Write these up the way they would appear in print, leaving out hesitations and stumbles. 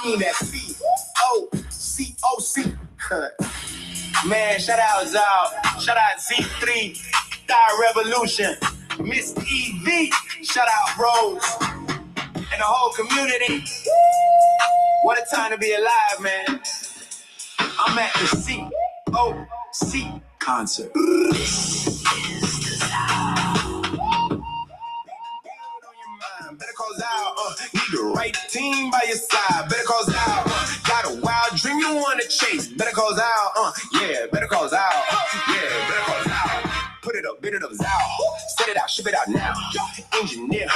mean that COC. Man, shout out Zal. Shout out Z3. Star Revolution. Miss EV. Shout out Rose. And the whole community. What a time to be alive, man. I'm at the COC concert. Better call out, need the right team by your side. Better call out, got a wild dream you wanna chase. Better call out, yeah. Better call out, yeah. Better call out. Put it up, bid it up, out. Set it out, ship it out now. Engineer,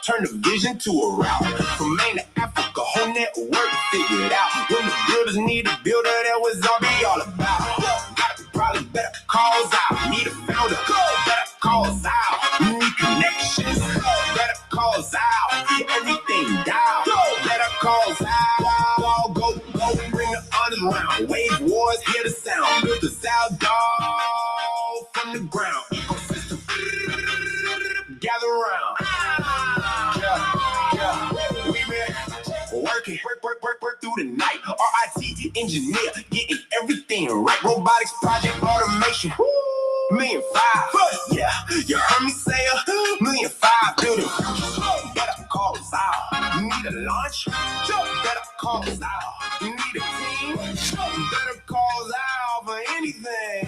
turn the vision to a route. From Maine to Africa, whole network figured out. When the builders need a builder, that was all be all about. Got a problem, better calls out. Need a founder, better calls out. Need connections, better calls out. Everything down, better calls out. Go, bring the honors round. Wave wars, hear the sound. Build the sound dog from the ground. Ecosystem, gather around. Yeah. We been working, work through the night. RIT engineer, getting everything right. Robotics project automation. $1.5 million. Yeah, you heard me say $1.5 million. Building. Better call us out. You need a launch? Better call us out. You need a team? Better call us out for anything.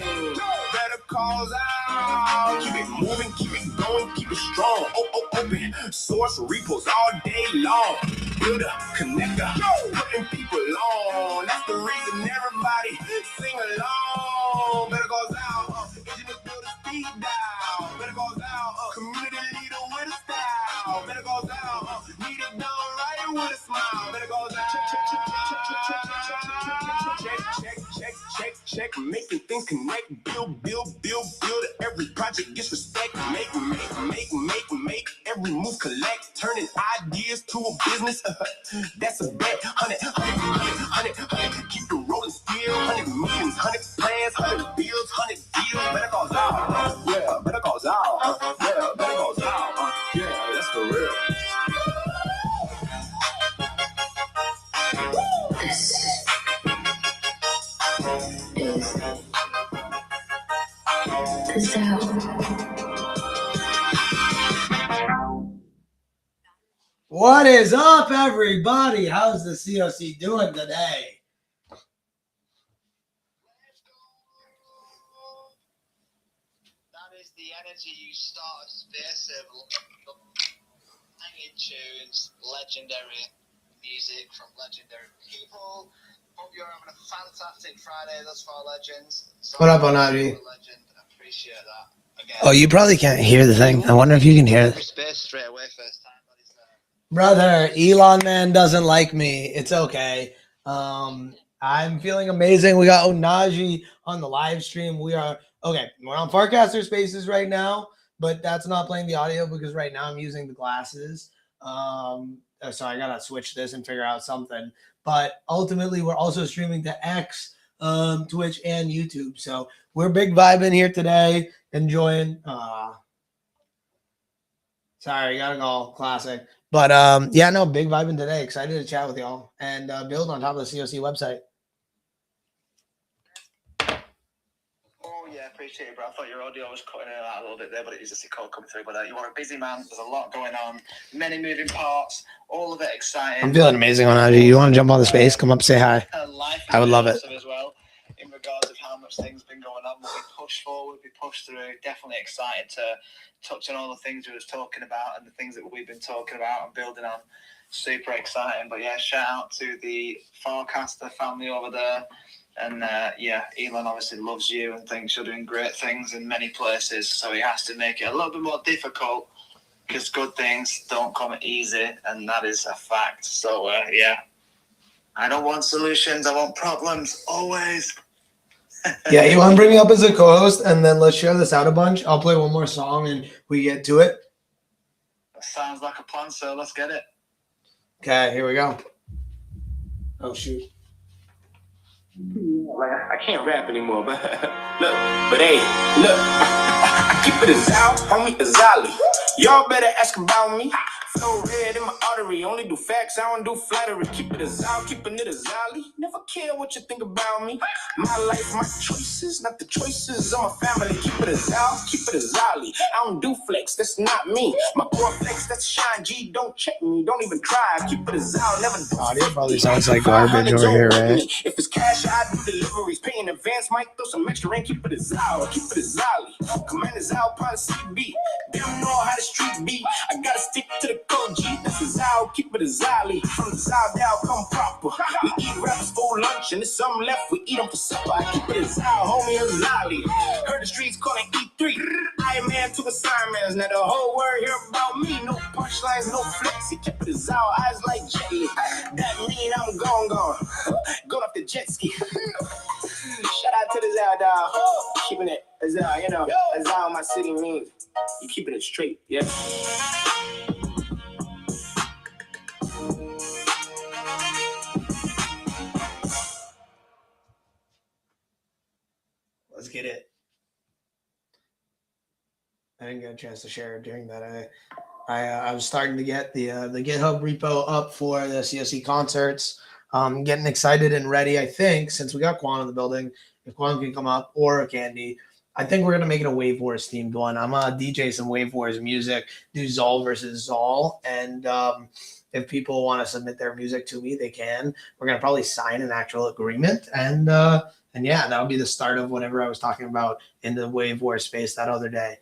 Better call us out. Keep it moving, keep it going, keep it strong. Open source repos all day long. Builder, connector, putting people on. That's the reason everybody sing along. Better call us out. Engineers build a speed dial. Better call us out. Community leader with a style. Better call us out. Need it done right with a smile. Better call us out. Check, making things connect, build. Every project gets respect. Make. Every move collect, turning ideas to a business. That's a bet. 100. Keep it rolling still. 100 millions, 100 plans, 100 bills, 100 deals. Better call out. Yeah, better call out. Yeah, better call out. Yeah, that's for real. What is up, everybody? How's the COC doing today? That is the energy you start a space of hanging tunes, legendary music from legendary people. Hope you're having a fantastic Friday thus far, legends. So What up, Onaji? Legend, appreciate that. Again, Oh, you probably can't hear the thing. I wonder if you can hear it. Space straight away first time. Brother, Elon man doesn't like me. It's okay. I'm feeling amazing. We got Onaji on the live stream. We're on Farcaster Spaces right now, but that's not playing the audio because right now I'm using the glasses. So I gotta switch this and figure out something. But ultimately, we're also streaming to X, Twitch, and YouTube. So we're big vibing here today, enjoying. Sorry, gotta go. Classic. But big vibing today. Excited to chat with y'all and build on top of the COC website. Oh yeah, appreciate it, bro. I thought your audio was cutting it out a little bit there, but it was just a call coming through. But you are a busy man. There's a lot going on, many moving parts, all of it exciting. I'm feeling amazing on IG. You want to jump on the space? Come up, say hi. I would love it. As well, in regards of how much things been going on, what we push forward, we push through. Definitely excited to touch on all the things we was talking about and the things that we've been talking about and building on. Super exciting. But yeah, shout out to the Farcaster family over there. And Elon obviously loves you and thinks you're doing great things in many places. So he has to make it a little bit more difficult because good things don't come easy. And that is a fact. So I don't want solutions. I want problems always. Yeah, you want to bring me up as a co-host and then let's share this out a bunch. I'll play one more song and we get to it. That sounds like a plan, so let's get it. Okay, here we go. Oh, shoot. I can't rap anymore, but I keep it as out, homie, as Ali. Y'all better ask about me. Flow red in my artery, only do facts, I don't do flattery. Keep it as out, keeping it as alley. Never care what you think about me. My life, my choices, not the choices of my family. Keep it as out, keep it as alley. I don't do flex, that's not me. My core flex, that's shine G. Don't check me, don't even try. Keep it as out, never do. Audio probably sounds like garbage over here, right? If it's cash, I do deliveries. Pay in advance, might throw some extra in. Keep it as out, keep it as alley. Commanders out, upon CB. Them know how the street be. I gotta stick to the code G. This is out, keep it as alley. From the south down, come proper. We eat rappers for lunch, and there's some left. We eat them for supper. I keep it as out, homie, as lolly. Heard the streets calling E3. Iron Man to assignments. Now the whole world hear about me. No punchlines, no flexy. Keep it as out, eyes like jelly. That mean I'm gone. Going off the jet ski. Shout out to the Zal dog. Keeping it as you know, as all my city means. You keeping it straight, yeah. Let's get it. I didn't get a chance to share it during that. I was starting to get the GitHub repo up for the COC concerts. Getting excited and ready. I think since we got Quan in the building, if Quan can come up or Candy, I think we're gonna make it a Wave Wars themed one. I'm gonna DJ some Wave Wars music, do Zol versus Zol, and if people want to submit their music to me, they can. We're gonna probably sign an actual agreement, and yeah, that'll be the start of whatever I was talking about in the Wave War space that other day.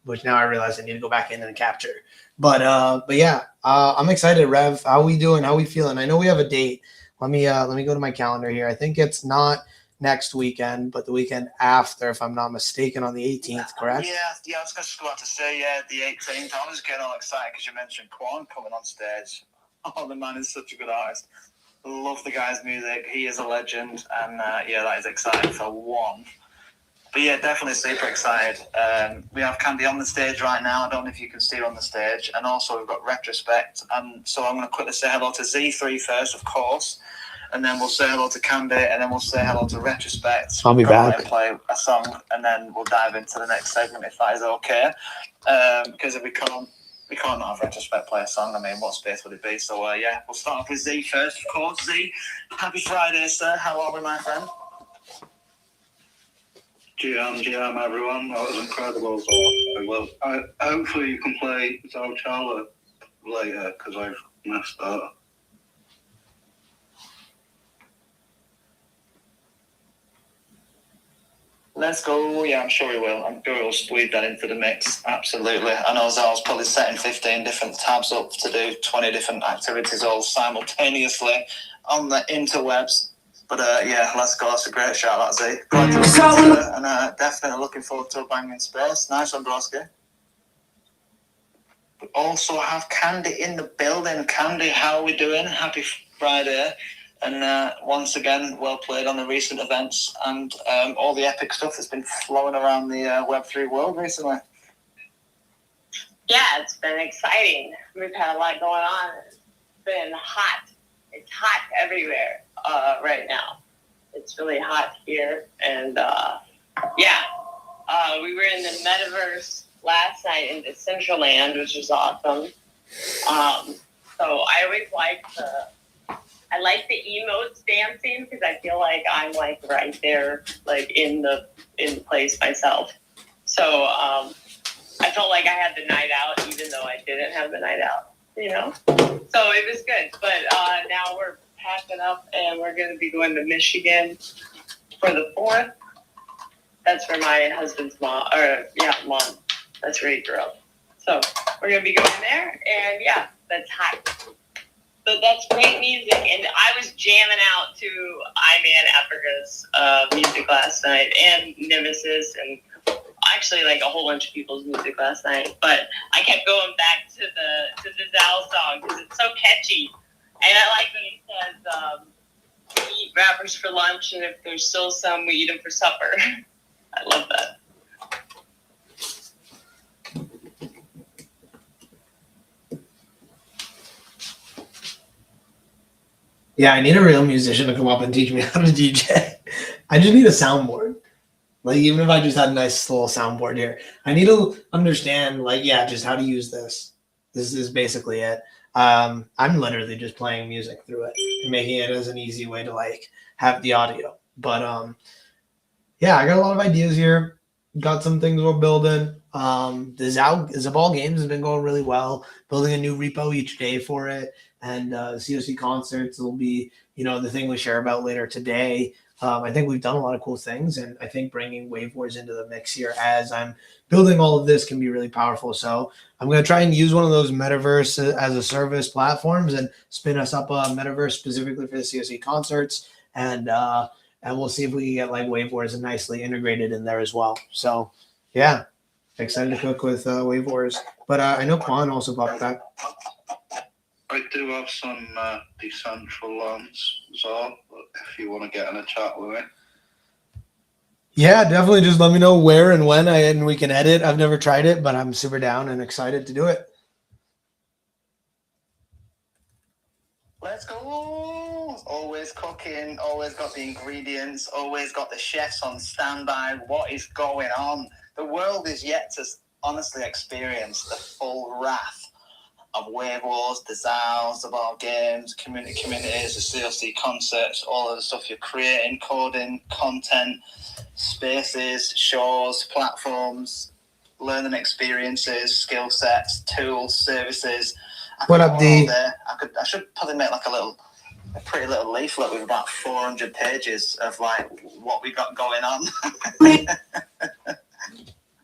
Which now I realize I need to go back in and capture. But yeah, I'm excited, Rev. How we doing? How we feeling? I know we have a date. Let me go to my calendar here. I think it's not next weekend, but the weekend after, if I'm not mistaken, on the 18th, correct? Yeah, I was just about to say, the 18th. I was getting all excited because you mentioned Quan coming on stage. Oh, the man is such a good artist. Love the guy's music. He is a legend, and that is exciting for one. But yeah, definitely super excited. We have Candy on the stage right now. I don't know if you can see her on the stage. And also we've got Retrospect. And so I'm going to quickly say hello to Z3 first, of course. And then we'll say hello to Candy. And then we'll say hello to Retrospect. I'll be back. Play a song. And then we'll dive into the next segment if that is okay. Because if we can't not have Retrospect play a song. I mean, what space would it be? So yeah, we'll start off with Z first, of course. Z, happy Friday, sir. How are we, my friend? GM, everyone. That was incredible. So, hopefully you can play Zalchala later because I've messed up. Let's go. Yeah, I'm sure we will. I'm sure we'll squeeze that into the mix. Absolutely. I know Zal's probably setting 15 different tabs up to do 20 different activities all simultaneously on the interwebs. But yeah, let's go. That's a great shout out, Z. Glad to listen to it, and definitely looking forward to a banging space. Nice one, Broski. We also have Candy in the building. Candy, how are we doing? Happy Friday. And once again, well played on the recent events and all the epic stuff that's been flowing around the Web3 world recently. Yeah, it's been exciting. We've had a lot going on. It's been hot. It's hot everywhere right now. It's really hot here. And we were in the metaverse last night in Decentraland, which was awesome. So I always like the emotes dancing because I feel like I'm like right there, like in the place myself. So I felt like I had the night out, even though I didn't have the night out, you know? So it was good. But now we're packing up and we're going to be going to Michigan for the 4th. That's for my husband's mom. Mom. That's where he grew up. So we're going to be going there. And yeah, that's hot. But that's great music. And I was jamming out to I-Man Africa's music last night and Nemesis and actually like a whole bunch of people's music last night. But I kept going back to the Zal song because it's so catchy. And I like when he says, we eat rappers for lunch, and if there's still some, we eat them for supper. I love that. Yeah, I need a real musician to come up and teach me how to DJ. I just need a soundboard. Like, even if I just had a nice little soundboard here, I need to understand, like, yeah, just how to use this This is basically it. I'm literally just playing music through it and making it as an easy way to like have the audio. But yeah, I got a lot of ideas here. Got some things we're building. The Zabal games has been going really well. Building a new repo each day for it, and COC concerts will be, the thing we share about later today. I think we've done a lot of cool things, and I think bringing Wave Wars into the mix here as I'm building all of this can be really powerful. So I'm going to try and use one of those metaverse as a service platforms and spin us up a metaverse specifically for the COC concerts, and we'll see if we can get like Wave Wars nicely integrated in there as well. So yeah, excited to cook with Wave Wars. But I know Quan also popped back. I do have some decentral lands as well, if you want to get in a chat with me. Yeah, definitely. Just let me know where and when and we can edit. I've never tried it, but I'm super down and excited to do it. Let's go. Always cooking, always got the ingredients, always got the chefs on standby. What is going on? The world is yet to honestly experience the full wrath of Wave Wars, the ZOWs, of our games, communities, the COC concerts, all of the stuff you're creating, coding, content, spaces, shows, platforms, learning experiences, skill sets, tools, services. What up, D? I should probably make like a pretty little leaflet with about 400 pages of like what we got going on.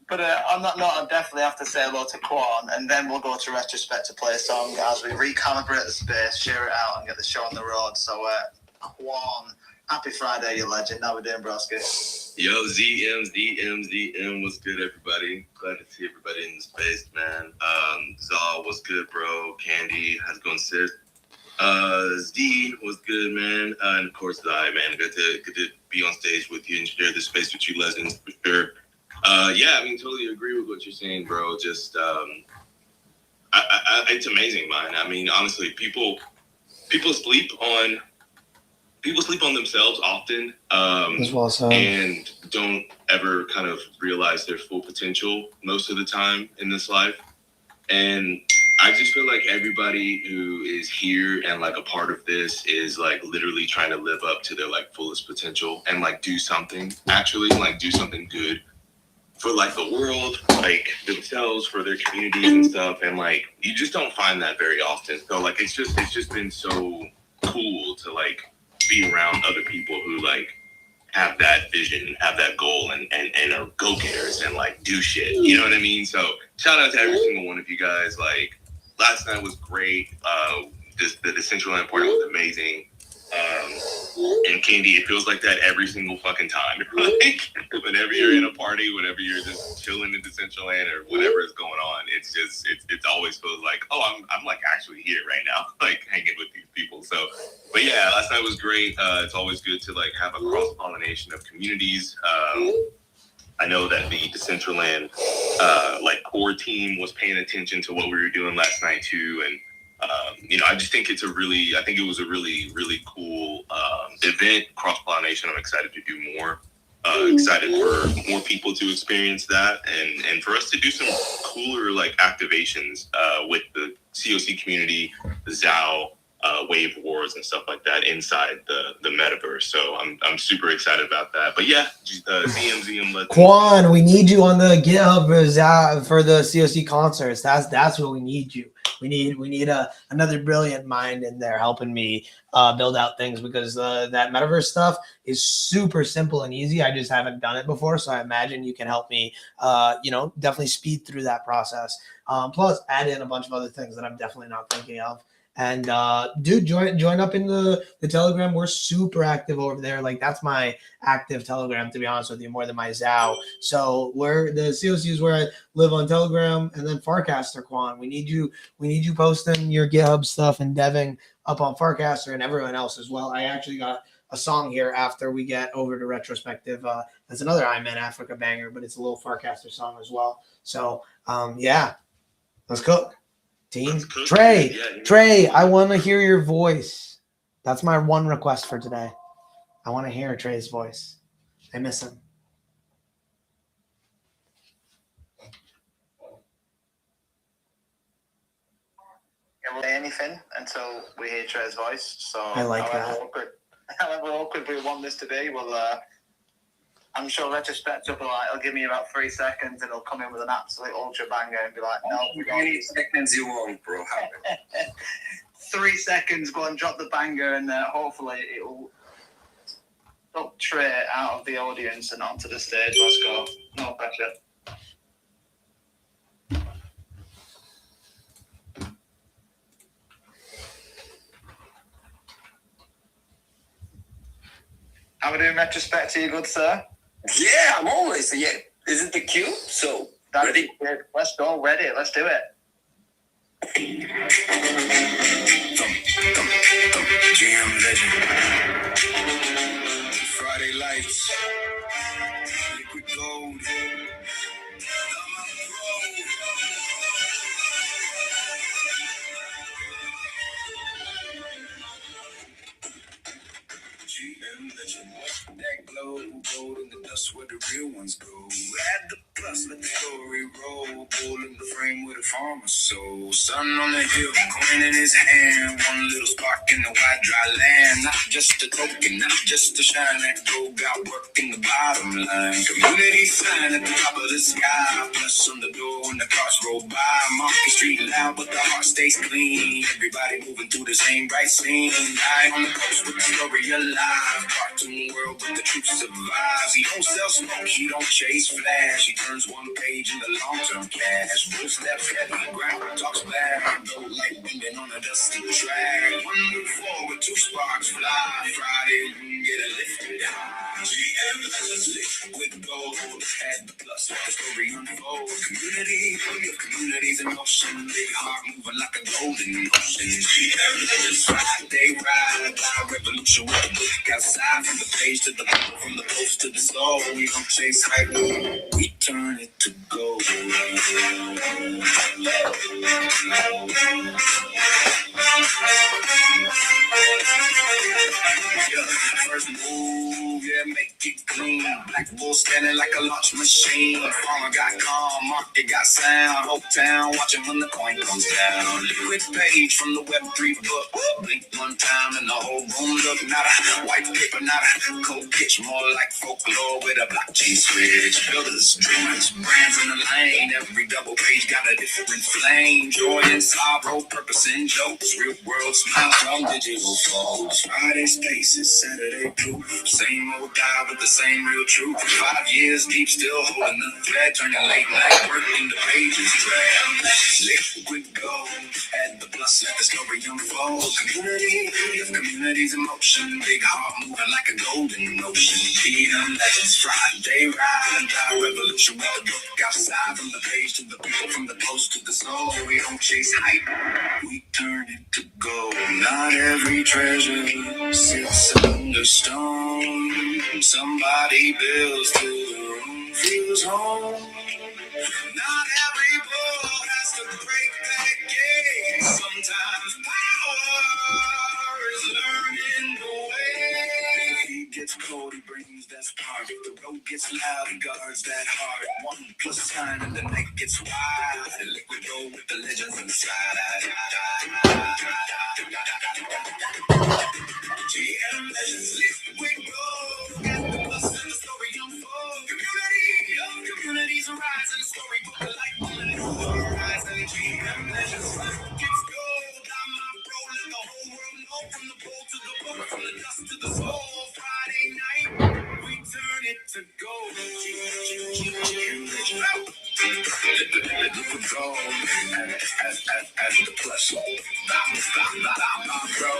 But on that note, I definitely have to say hello to Quan, and then we'll go to Retrospect to play a song as we recalibrate the space, share it out, and get the show on the road. So, Quan, happy Friday, you legend. How we doing, broski? Yo, ZM, what's good, everybody? Glad to see everybody in the space, man. Zal, what's good, bro? Candy, how's it going, sis? Z, what's good, man? And of course, Zai, man. Good to be on stage with you and share this space with you, legends, for sure. Yeah, I mean, totally agree with what you're saying, bro. Just, it's amazing, man. I mean, honestly, people sleep on themselves often, and don't ever kind of realize their full potential most of the time in this life. And I just feel like everybody who is here and like a part of this is like literally trying to live up to their like fullest potential and like do something, actually like do something good for like the world, like themselves, for their communities and stuff. And like, you just don't find that very often. So like, it's just been so cool to like be around other people who like have that vision, have that goal, and are go-getters and like do shit. You know what I mean? So shout out to every single one of you guys. Like, last night was great. The Decentraland party was amazing. And Candy, it feels like that every single fucking time. Like, whenever you're in a party, whenever you're just chilling in Decentraland or whatever is going on, it always feels like, oh, I'm like actually here right now, like hanging with these people. So, but yeah, last night was great. It's always good to like have a cross-pollination of communities. I know that the Decentraland like core team was paying attention to what we were doing last night too, and I just think it was a really, really cool event, cross-pollination. I'm excited to do more. Excited for more people to experience that, and for us to do some cooler like activations with the COC community, the ZOW, Wave Wars and stuff like that inside the metaverse. So I'm super excited about that. But yeah, ZM. Quan, we need you on the GitHub for the COC concerts. That's what we need you. We need another brilliant mind in there helping me build out things, because that metaverse stuff is super simple and easy. I just haven't done it before, so I imagine you can help me, definitely speed through that process. Plus, add in a bunch of other things that I'm definitely not thinking of. And dude, join up in the Telegram. We're super active over there. Like, that's my active Telegram, to be honest with you, more than my ZOW. So the COC is where I live on Telegram, and then Farcaster, Quan. We need you posting your GitHub stuff and deving up on Farcaster and everyone else as well. I actually got a song here after we get over to Retrospective. That's another I'm in Africa banger, but it's a little Farcaster song as well. So yeah, let's cook. Team Trey, I want to hear your voice. That's my one request for today. I want to hear Trey's voice. I miss him. won't say anything until we hear Trey's voice. So I like that. However awkward we want this to be, I'm sure Retrospect will give me about 3 seconds and he'll come in with an absolute ultra banger and be like, no, How many seconds you want, bro? 3 seconds, go and drop the banger, and hopefully it will knock Trey out of the audience and onto the stage. Let's go. No pressure. How are we doing, Retrospect? Are you good, sir? Yeah, I'm always. Yeah, isn't the cue? So ready? Let's go. Ready. Let's do it. Jam legend. Friday lights. Liquid gold. GM legend. That glow, gold in the dust where the real ones go. Add the plus, let the story roll. Gold in the frame with a farmer's soul. Sun on the hill, coin in his hand. One little spark in the wide dry land. Not just a token, not just a shine. That gold got work in the bottom line. Community sign at the top of the sky. Plus on the door when the cars roll by. Market street loud, but the heart stays clean. Everybody moving through the same bright scene. Eye on the coast with the story alive. Cartoon world, but the truth survives. He don't sell smoke, he don't chase flash. He turns one page into long-term cash. Bull steps heavy, ground talks back. Gold light bending on a dusty track. One move forward, 2 sparks fly. Friday, we can get a lifted high. GM legends lit with gold. Add the plus, let the story unfold. Communities in motion. Big heart moving like a golden ocean. GM legends Friday ride. Our revolution with the book outside. From the page to the people, from the post to the soul. We don't chase hype, we turn it to gold. First move, yeah, make it clean. Black bull standing like a launch machine. Farmer got calm, market got sound. Hope Town watching when the coin comes down. Liquid page from the Web3 book. Blink one time and the whole room look. Not a white paper, not a cold pitch. More like folklore with a blockchain switch. Builders, dreamers, brands in the lane. Every double page got a different flame. Joy and sorrow, purpose and jokes. Real world smile from digital foes. Friday spaces, Saturday proof. Same old guy with the same real truth. 5 years deep, still holding the thread. Turning late night work into pages. Liquid gold. Add the plus, let the story unfold. Communities in motion. Big heart moving like a golden ocean. GM legends, Friday ride. Our revolution with the book outside. From the page to the people, from the post to the soul. We don't chase hype, we turn it to gold. Not every treasure sits under stone. Somebody builds till the room feels home. Not every boat has to break that gate. Sometimes power is learning the way. He gets cold, he brings that spark. If the road gets loud, he guards that heart. 1 plus sign and the night gets wide. Liquid gold with the legends inside. GM legends, liquid gold. Got the plus and the story unfold. Communities arise and the story book like horizon. GM legends, gets gold. I'm my bro, let the whole world know. From the pole to the book, from the dust to the soul. Friday night, we turn it to gold. GM legends, liquid gold. As the plus, bro.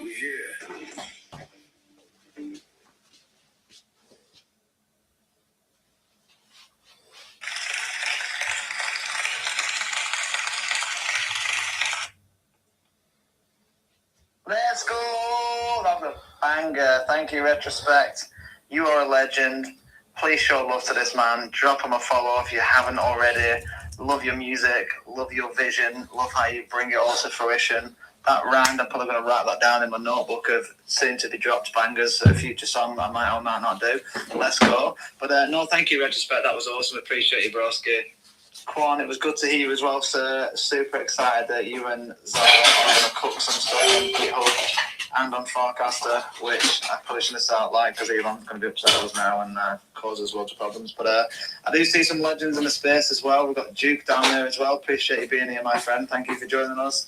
We here. Let's go. That was a banger. Thank you, Retrospect. You are a legend. Please show love to this man. Drop him a follow if you haven't already. Love your music. Love your vision. Love how you bring it all to fruition. That rhymed. I'm probably going to write that down in my notebook of soon to be dropped bangers, a future song that I might or might not do. Let's go. But no, thank you, Retrospect. That was awesome. Appreciate you, broski. Quan, it was good to hear you as well, sir. Super excited that you and Zara are going to cook some stuff on GitHub and on Forecaster, which I probably shouldn't have started like because Elon's going to be upset at us now and cause us loads of problems. But I do see some legends in the space as well. We've got Duke down there as well. Appreciate you being here, my friend. Thank you for joining us.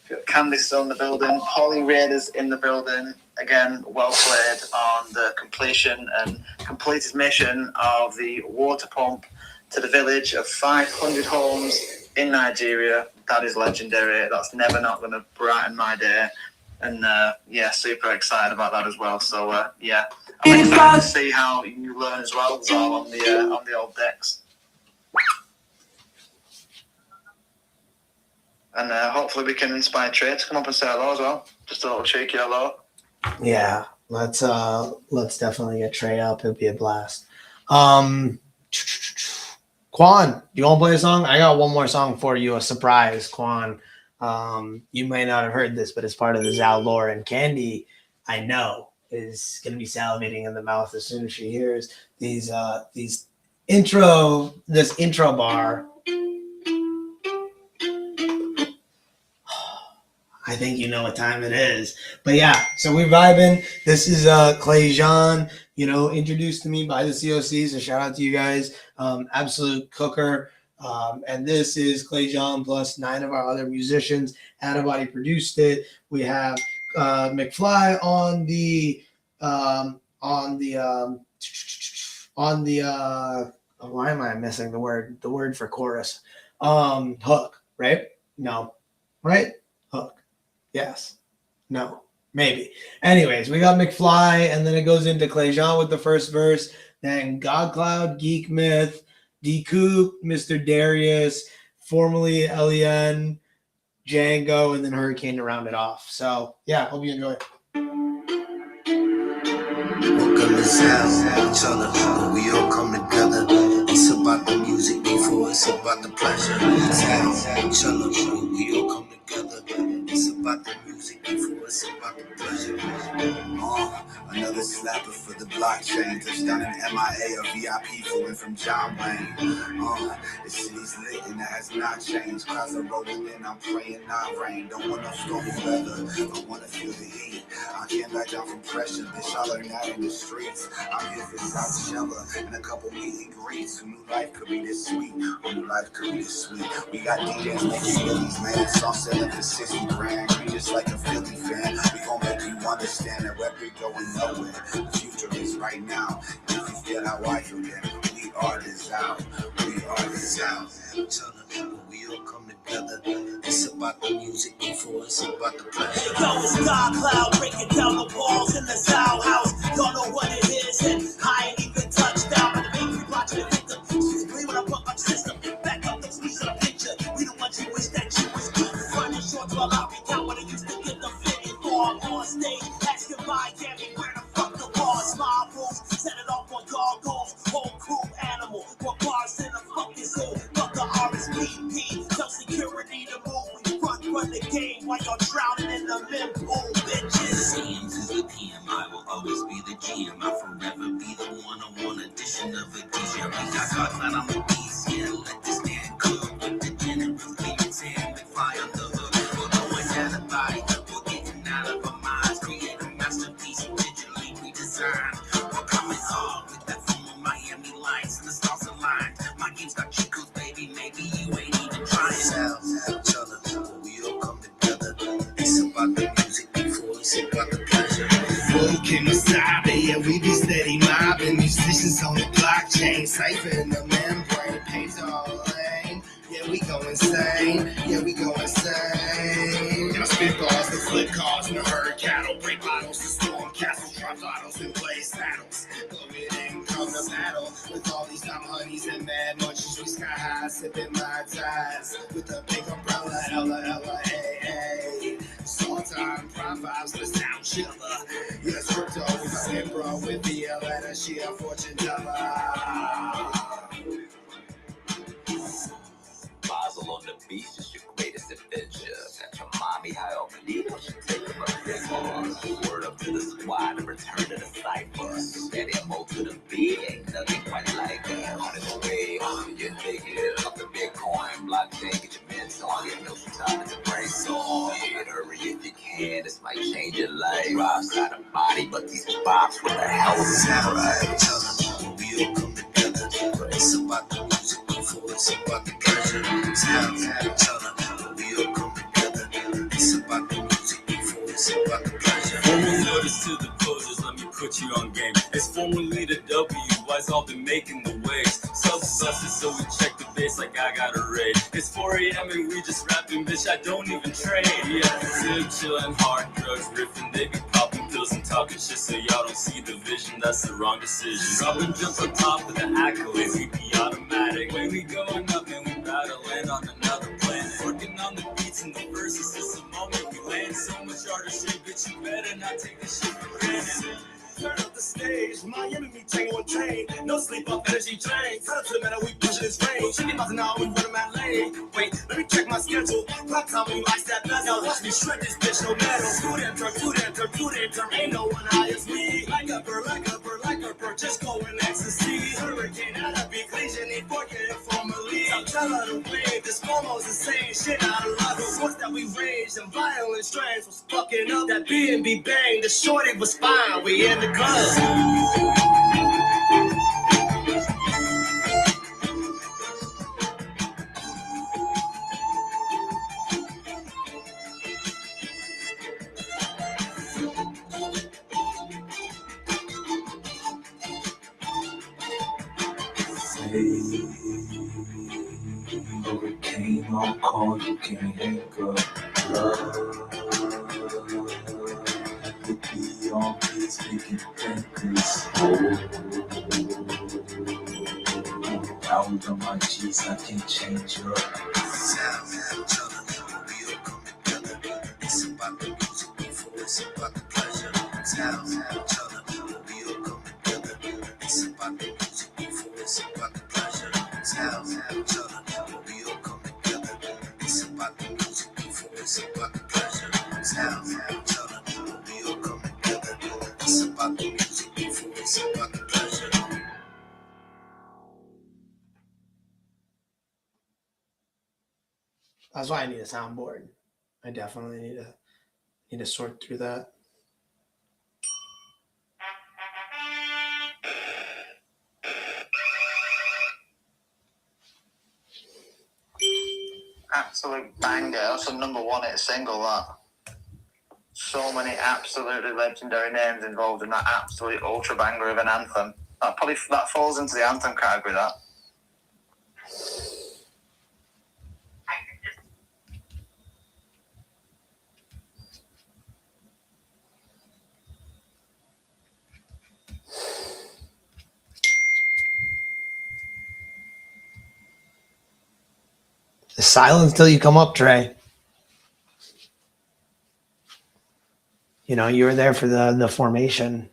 We've got Candy still in the building. Polly Raiders in the building. Again, well played on the completion and completed mission of the water pump to the village of 500 homes in Nigeria. That is legendary. That's never not going to brighten my day. And super excited about that as well. So I'm excited to see how you learn as well, Zal, on the old decks. And hopefully we can inspire Trey to come up and say hello as well. Just a little cheeky hello. Yeah, let's definitely get Trey up. It'll be a blast. Quan, do you want to play a song? I got one more song for you, a surprise, Quan. You may not have heard this, but it's part of the Zal lore, and Candy, I know, is going to be salivating in the mouth as soon as she hears this intro bar. I think you know what time it is. But yeah, so we're vibing. This is Clay Jean, introduced to me by the COC, so shout out to you guys. Absolute cooker. And this is Clay Jean plus 9 of our other musicians. Antibody produced it. We have McFly on the why am I missing the word for chorus? Hook, right? No. Right? Hook. Yes. No. Maybe. Anyways, we got McFly, and then it goes into Clay Jean with the first verse, then Godcloud, Geek Myth, D Coop, Mr. Darius, formerly Lien, Django, and then Hurricane to round it off. So yeah, hope you enjoy. Welcome to Zal, each other, we all come together. It's about the music before it's about the pleasure. Zal, each other, we all come together. It's about the music before it's about the pleasure. Another slapper for the blockchain. Touchdown in MIA, a VIP flew in from John Wayne. The city's lit and it has not changed. Clouds are rolling in, I'm praying not rain. Don't want no stormy weather, I want to feel the heat. I can't back down from pressure, bitch, I learned that in the streets. I'm here for South Shella and a couple meet and greets. Who knew life could be this sweet? Who knew life could be this sweet? We got DJs making millies, man. Song selling for 60 grand. Treat us like a Philly fan. We gon' make you understand that we're big going nowhere. The future is right now. If you feel how I feel, then we are the Zal. We are the Zal. Tell them we all come together. It's about the music before it's about the pleasure. Yo, it's Godcloud breaking down the walls in the Zal house. Don't know what it is, and I ain't even touched down. But the baby watching the victim. She's green when I put my system back up next piece of the picture. We don't want you wish that you was good. Running short while I recount what I used to get the fitting for. On stage, asking my Gabby where the fuck the bars. My rules, set it off on dog goals. Whole crew animal, what bars in the fucking zoo. Fuck the RSVP, tell security to move. We run the game while you're drowning in the mempool, bitches. AM to the PM, I will always be the GM. I'll forever be the one-on-one edition of a DJ. We got Godcloud on the beats, yeah, let this man cook. With the general clearance and McFly on the hook. We're going down the body, we're getting out of our minds. Create a masterpiece, digitally redesigned. We're coming hard with that from Miami lights and the stars aligned. My game's got chicos, baby, maybe you ain't even trying. Zal, each other, we all come together. It's about the music before it's about the pleasure. Woken aside, yeah, we be steady mobbing. Musicians on the blockchain, cipher in the membrane, paint all lane. Yeah, we go insane. Yeah, we go insane. And I spit bars, the flip cars, and the herd cattle. Break bottles, the storm castles, drop bottles, and play saddles. Blow it in, come to battle. With all these dumb honeys and mad munchies, we sky high, sipping my ties. With a big umbrella, Ella, Soul time, prime vibes, the sound chiller. Yes, crypto, with my skin bro, with Violetta, she a fortune teller. Basel on the beach is your greatest adventure. Got your mommy high on the needle, she taking my big bars. Word up to the squad and return to the cypher. Steady mo to the beat, ain't nothing quite like that. On its way, you dig it, up the big hand, this might change your life. Rob's got a body, but these bops, what the hell is that, right? We all come together, but it's about the music before it's about the pleasure. Sounds at each other, we all come together. It's about the music before it's about the pleasure. Formal notice to the posers, let me put you on game. It's formerly the W, why's all been making the waves? Self-busted, so we check the bass like I got a raid. It's 4 a.m. and we just rapping, bitch, I don't even trade. Yeah, Zip, chillin', hard drugs, riffing, they be popping pills and talking shit so y'all don't see the vision, that's the wrong decision. Dropping jumps on top of the accolades, we be automatic. When we going up and we battling on another planet. Working on the beats and the verses, it's a moment we land. So much harder shit, bitch, you better not take this shit for granted. Turn up the stage, Miami me tango and train. No sleep up energy train. Tell to the metal, we pushing this range. Chicken miles an hour, we running my lane. Wait, let me check my schedule. Rock time when you ice that bezel. Watch me shred this bitch, no metal. Two that term, ain't no one high as me. Like a bird, just go in ecstasy. Hurricane, out of big legion, ain't forget formally. I'm telling the wave, this Momo's insane. Shit out of love, the force that we raged. And violent strands was fucking up. That B&B bang, the shorty was fine. We in the club. Hurricane on call, you can't hang up. Love, the be on beats, making pancakes. Out on my G's, I can't change up. Sounds at each other, we all come together. It's about the music before it's about the pleasure. Sounds at each other, we all come together. It's about the music before it's about the pleasure. Sounds at each other, we all come together. It's about the music before it's about the pleasure. Sounds at each other, we all come together. It's about the music before it's about the pleasure. That's why I need a soundboard. I definitely need to sort through that. Absolute banger. That's a number one hit single, that. So many absolutely legendary names involved in that absolute ultra banger of an anthem. That falls into the anthem category, that. Silence till you come up, Trey. You know, you were there for the formation.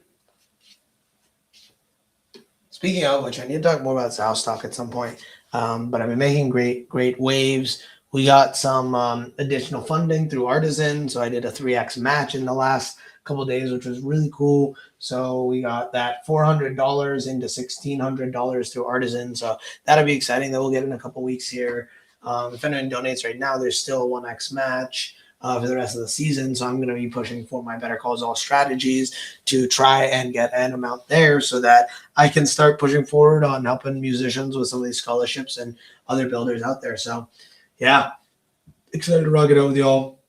Speaking of which, I need to talk more about South Stock at some point. But I've been making great waves. We got some additional funding through Artisan. So I did a 3X match in the last couple of days, which was really cool. So we got that $400 into $1,600 through Artisan. So that'll be exciting that we'll get in a couple weeks here. If anyone donates right now, there's still a 1X match for the rest of the season. So I'm going to be pushing for my Better Calls All strategies to try and get an amount there so that I can start pushing forward on helping musicians with some of these scholarships and other builders out there. So yeah, excited to rock it out with y'all.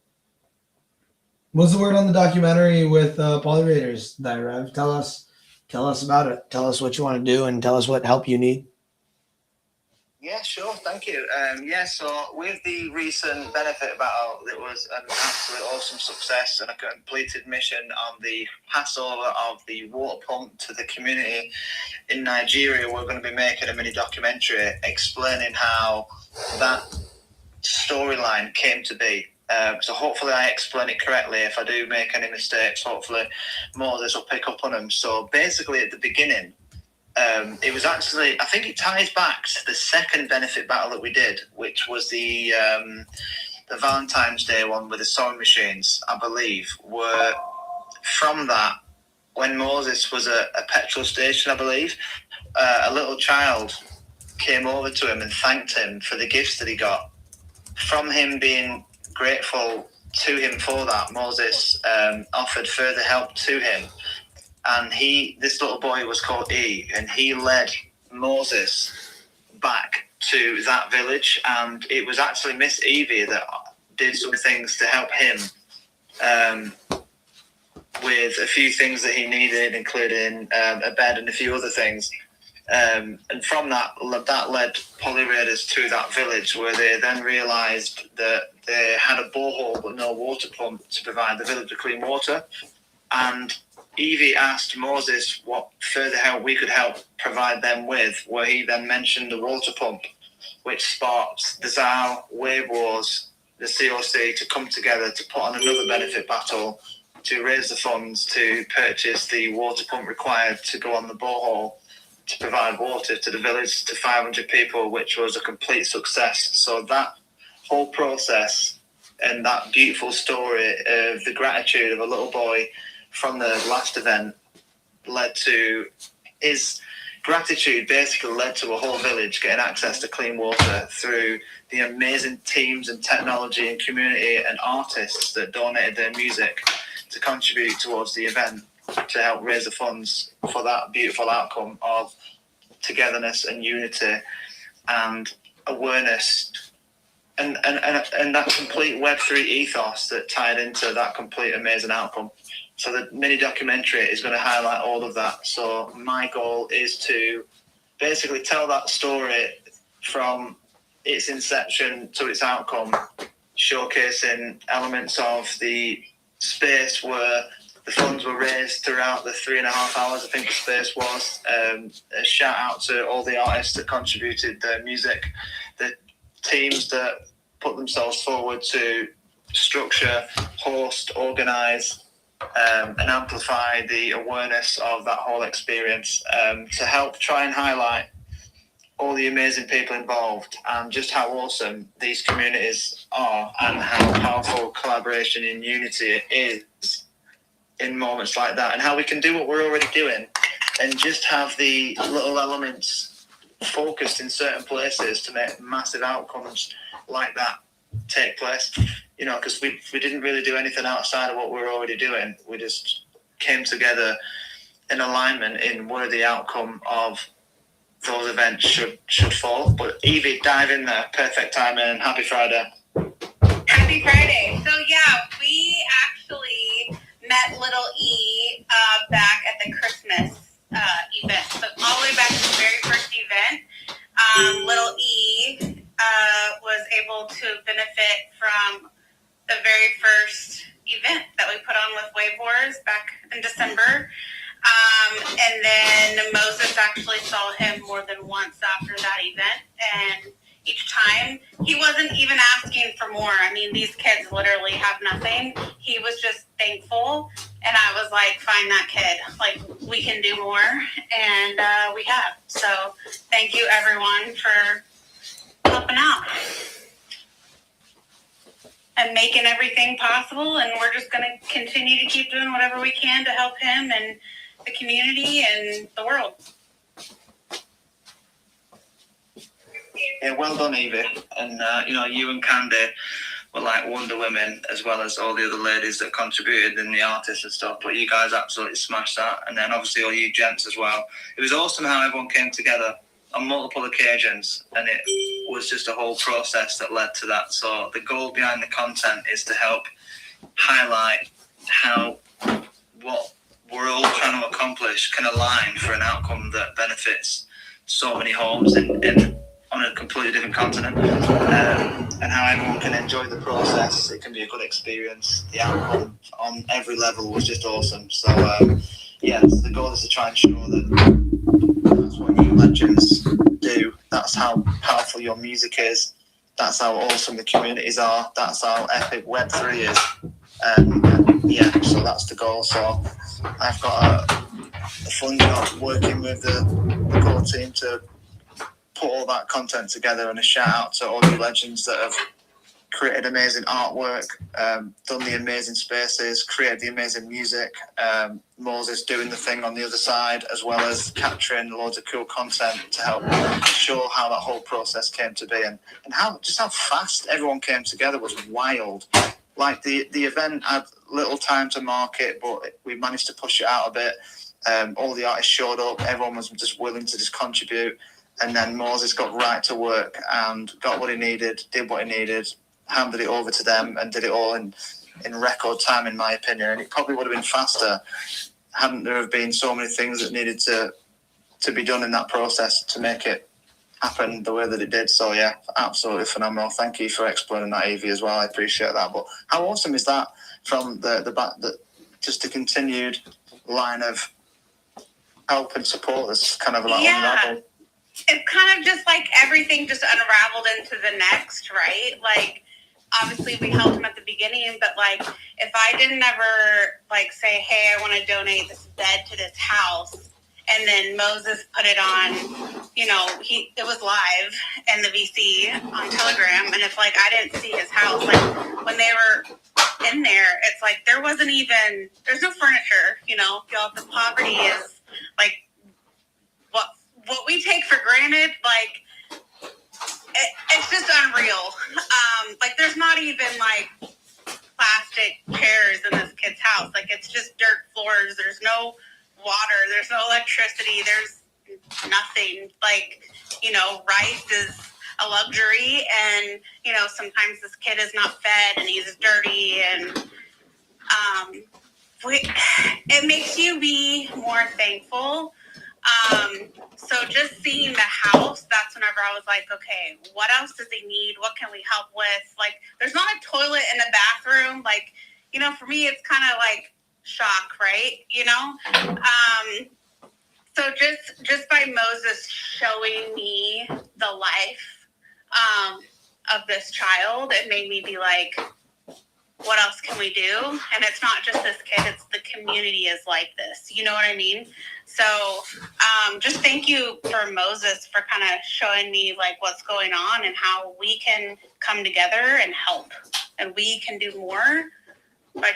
What's the word on the documentary with Poly Raiders, Rev? Tell us about it. Tell us what you want to do and tell us what help you need. Yeah, sure. Thank you. So with the recent benefit battle, it was an absolute awesome success and a completed mission on the passover of the water pump to the community in Nigeria. We're going to be making a mini documentary explaining how that storyline came to be. So hopefully I explain it correctly. If I do make any mistakes, hopefully Moses will pick up on them. So basically at the beginning, it was actually, I think it ties back to the second benefit battle that we did, which was the Valentine's Day one with the sewing machines, I believe, were from that when Moses was at a petrol station, I believe, a little child came over to him and thanked him for the gifts that he got. From him being grateful to him for that, Moses offered further help to him. And this little boy was called E, and he led Moses back to that village. And it was actually Miss Evie that did some things to help him with a few things that he needed, including a bed and a few other things. And from that led Poly Raiders to that village, where they then realised that they had a borehole but no water pump to provide the village with clean water. And Evie asked Moses what further help we could help provide them with, where he then mentioned the water pump, which sparked the ZOW, Wave Wars, the COC to come together to put on another benefit battle to raise the funds to purchase the water pump required to go on the borehole to provide water to the village to 500 people, which was a complete success. So that whole process and that beautiful story of the gratitude of a little boy from the last event led to his gratitude, basically led to a whole village getting access to clean water through the amazing teams and technology and community and artists that donated their music to contribute towards the event to help raise the funds for that beautiful outcome of togetherness and unity and awareness and that complete Web3 ethos that tied into that complete amazing outcome. So the mini documentary is going to highlight all of that. So my goal is to basically tell that story from its inception to its outcome, showcasing elements of the space where the funds were raised throughout the 3.5 hours, I think the space was. A shout out to all the artists that contributed their music, the teams that put themselves forward to structure, host, organise, and amplify the awareness of that whole experience, to help try and highlight all the amazing people involved and just how awesome these communities are and how powerful collaboration and unity is in moments like that, and how we can do what we're already doing and just have the little elements focused in certain places to make massive outcomes like that take place. You know, because we didn't really do anything outside of what we were already doing. We just came together in alignment in where the outcome of those events should fall. But Evie, dive in there. Perfect timing. Happy Friday. Happy Friday. So yeah, we actually met little E back at the Christmas event. So all the way back to the very first event, little E was able to benefit from the very first event that we put on with Wave Wars back in December. And then Moses actually saw him more than once after that event. And each time, he wasn't even asking for more. I mean, these kids literally have nothing. He was just thankful. And I was like, find that kid. Like, we can do more. And we have. So thank you, everyone, for helping out and making everything possible. And we're just going to continue to keep doing whatever we can to help him and the community and the world. Yeah, well done, Evie. And, you and Candy were like Wonder Women, as well as all the other ladies that contributed and the artists and stuff. But you guys absolutely smashed that. And then obviously all you gents as well. It was awesome how everyone came together on multiple occasions, and it was just a whole process that led to that. So the goal behind the content is to help highlight how what we're all trying to accomplish can align for an outcome that benefits so many homes in on a completely different continent, and how everyone can enjoy the process. It can be a good experience. The outcome on every level was just awesome. So the goal is to try and show that that's what you legends do. That's how powerful your music is. That's how awesome the communities are. That's how epic Web3 is. So that's the goal. So I've got a fun job working with the core team to put all that content together, and a shout out to all you legends that have created amazing artwork, done the amazing spaces, created the amazing music. Moses doing the thing on the other side, as well as capturing loads of cool content to help show how that whole process came to be, and how fast everyone came together was wild. like the event had little time to market, but we managed to push it out a bit. All the artists showed up. Everyone was just willing to just contribute. And then Moses got right to work and got what he needed, did what he needed, handed it over to them, and did it all in record time, in my opinion. And it probably would have been faster hadn't there have been so many things that needed to be done in that process to make it happen the way that it did. So yeah, absolutely phenomenal. Thank you for explaining that, Evie, as well. I appreciate that. But how awesome is that from the back, that just a continued line of help and support that's kind of like unraveled. It's kind of just like everything just unraveled into the next, right? Like, obviously we helped him at the beginning, but like, if I didn't ever like say, hey, I want to donate this bed to this house, and then Moses put it on, you know, it was live in the VC on Telegram, and if like I didn't see his house, like when they were in there, it's like there's no furniture, you know, y'all. The poverty is like what we take for granted, like it's just unreal. Like there's not even like plastic chairs in this kid's house. Like it's just dirt floors. There's no water. There's no electricity. There's nothing. Like, you know, rice is a luxury, and you know sometimes this kid is not fed and he's dirty, and it makes you be more thankful. So just seeing the house, that's whenever I was like, okay, what else does he need? What can we help with? Like, there's not a toilet in the bathroom. Like, you know, for me, it's kind of like shock, right? You know? So just by Moses showing me the life, of this child, it made me be like, what else can we do? And it's not just this kid, it's the community is like this. You know what I mean? So just thank you for Moses for kind of showing me like what's going on and how we can come together and help. And we can do more by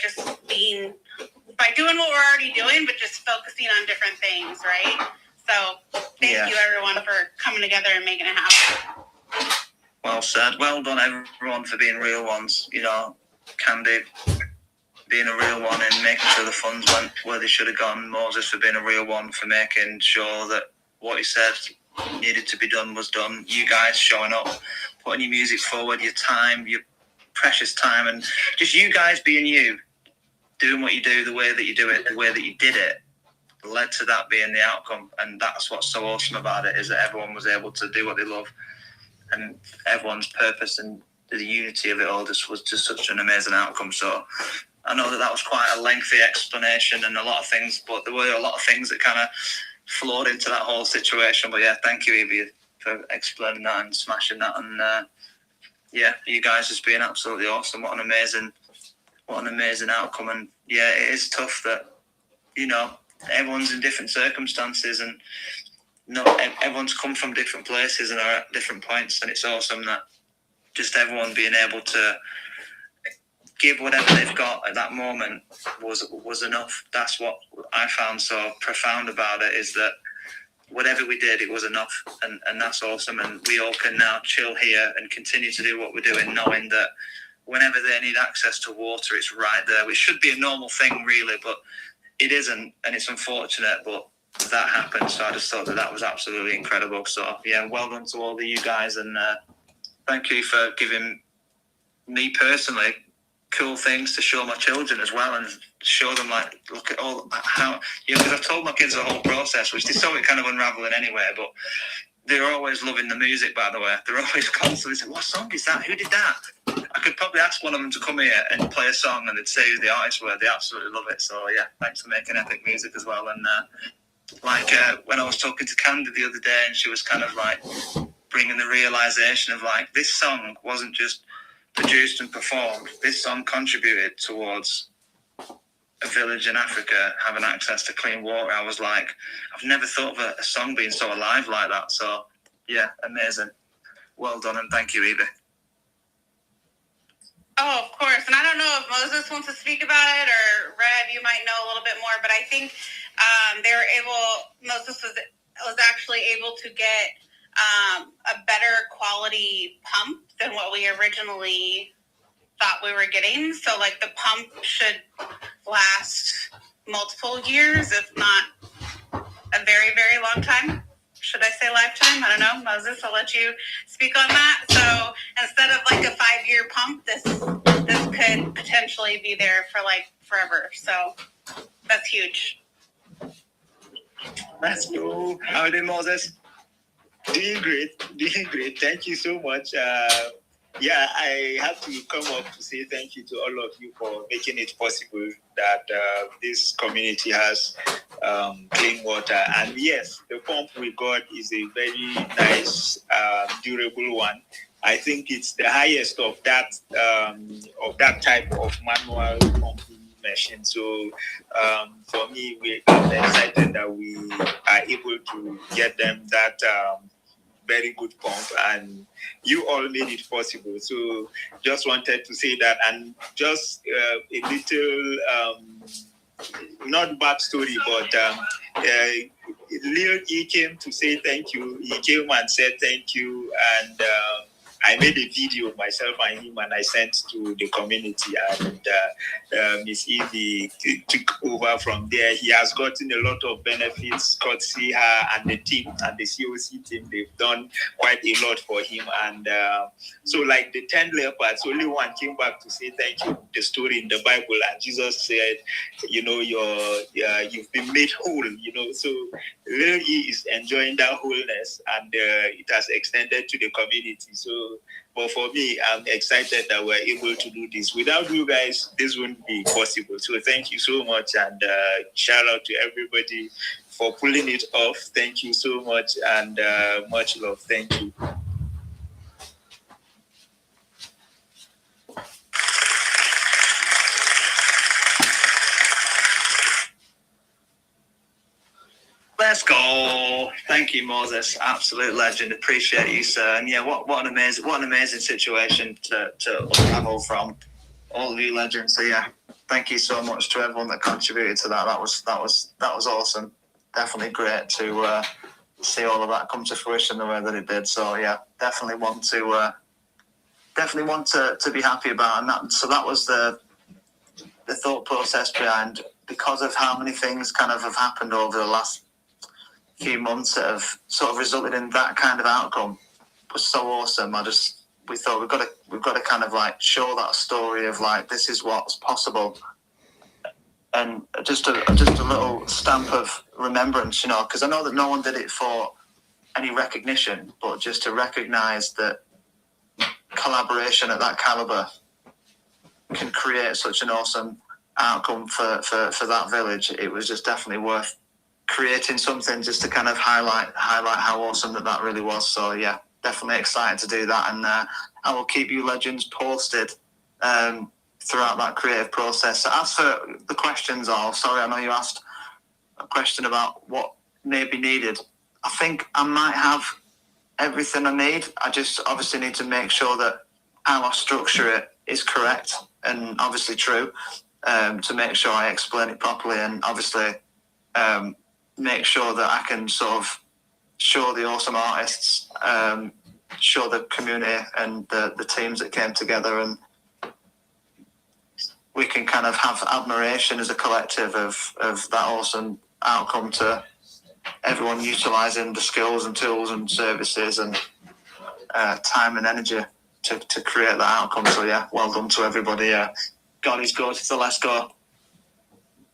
doing what we're already doing, but just focusing on different things, right? So thank you everyone for coming together and making it happen. Well said. Well done, everyone, for being real ones. You know, Candy being a real one and making sure the funds went where they should have gone. Moses for being a real one, for making sure that what he said needed to be done was done. You guys showing up, putting your music forward, your time, your precious time, and just you guys being you, doing what you do the way that you do it, the way that you did it, led to that being the outcome. And that's what's so awesome about it, is that everyone was able to do what they love, and everyone's purpose and the unity of it all was just such an amazing outcome. So I know that was quite a lengthy explanation and a lot of things, but there were a lot of things that kind of flowed into that whole situation. But yeah, thank you, Evie, for explaining that and smashing that. And yeah, you guys just being absolutely awesome. What an amazing outcome. And yeah, it is tough that, you know, everyone's in different circumstances, and not everyone's come from different places and are at different points. And it's awesome that just everyone being able to give whatever they've got at that moment was enough. That's what I found so profound about it, is that whatever we did, it was enough, and that's awesome. And we all can now chill here and continue to do what we're doing, knowing that whenever they need access to water, it's right there, which should be a normal thing, really, but it isn't, and it's unfortunate, but that happened. So I just thought that was absolutely incredible. So yeah, well done to all of you guys, and thank you for giving me personally cool things to show my children as well, and show them, like, look at all how, you know, because I've told my kids the whole process, which they saw it kind of unraveling anyway, but they're always loving the music, by the way. They're always constantly saying, what song is that? Who did that? I could probably ask one of them to come here and play a song, and they'd say who the artists were. They absolutely love it. So yeah, thanks for making epic music as well. And when I was talking to Candy the other day, and she was kind of like bringing the realization of like, this song wasn't just produced and performed. This song contributed towards a village in Africa having access to clean water. I was like, I've never thought of a song being so alive like that. So yeah, amazing. Well done, and thank you, Evie. Oh, of course. And I don't know if Moses wants to speak about it, or Rev, you might know a little bit more, but I think Moses was actually able to get a better quality pump than what we originally thought we were getting. So like the pump should last multiple years, if not a very, very long time. Should I say lifetime? I don't know. Moses, I'll let you speak on that. So instead of like a 5-year pump, this could potentially be there for like forever. So that's huge. Let's go. How are you doing, Moses? Doing great. Thank you so much. I have to come up to say thank you to all of you for making it possible that this community has clean water. And yes, the pump we got is a very nice, durable one. I think it's the highest of that type of manual pumping machine. So for me, we're excited that we are able to get them that very good pump, and you all made it possible. So just wanted to say that, and just a little not backstory, but Lil E came to say thank you. He came and said thank you, and I made a video myself and him, and I sent to the community, and Miss Evie took over from there. He has gotten a lot of benefits, courtesy her and the team and the COC team. They've done quite a lot for him, and so like the 10 lepers, only one came back to say thank you. The story in the Bible, and Jesus said, you know, you've been made whole. You know, so Lil E is enjoying that wholeness, and it has extended to the community. So. But for me, I'm excited that we're able to do this. Without you guys, this wouldn't be possible. So thank you so much, and shout out to everybody for pulling it off. Thank you so much, and much love. Thank you. Let's go. Thank you, Moses. Absolute legend. Appreciate you, sir. And yeah, what an amazing situation to unravel from. All of you legends. So yeah, thank you so much to everyone that contributed to that. That was awesome. Definitely great to see all of that come to fruition the way that it did. So yeah, definitely want to be happy about. And that was the thought process behind, because of how many things kind of have happened over the last few months that have sort of resulted in that kind of outcome. Was so awesome. We thought we've got to kind of like show that story of like, this is what's possible, and just a little stamp of remembrance, you know, because I know that no one did it for any recognition, but just to recognize that collaboration at that caliber can create such an awesome outcome for that village. It was just definitely worth creating something just to kind of highlight how awesome that really was. So yeah, definitely excited to do that, and I will keep you legends posted throughout that creative process. So as for the questions, I know you asked a question about what may be needed. I think I might have everything I need. I just obviously need to make sure that how I structure it is correct and obviously true, to make sure I explain it properly, and obviously make sure that I can sort of show the awesome artists, show the community and the teams that came together, and we can kind of have admiration as a collective of that awesome outcome, to everyone utilising the skills and tools and services and time and energy to create that outcome. So yeah, well done to everybody. God is good, so let's go.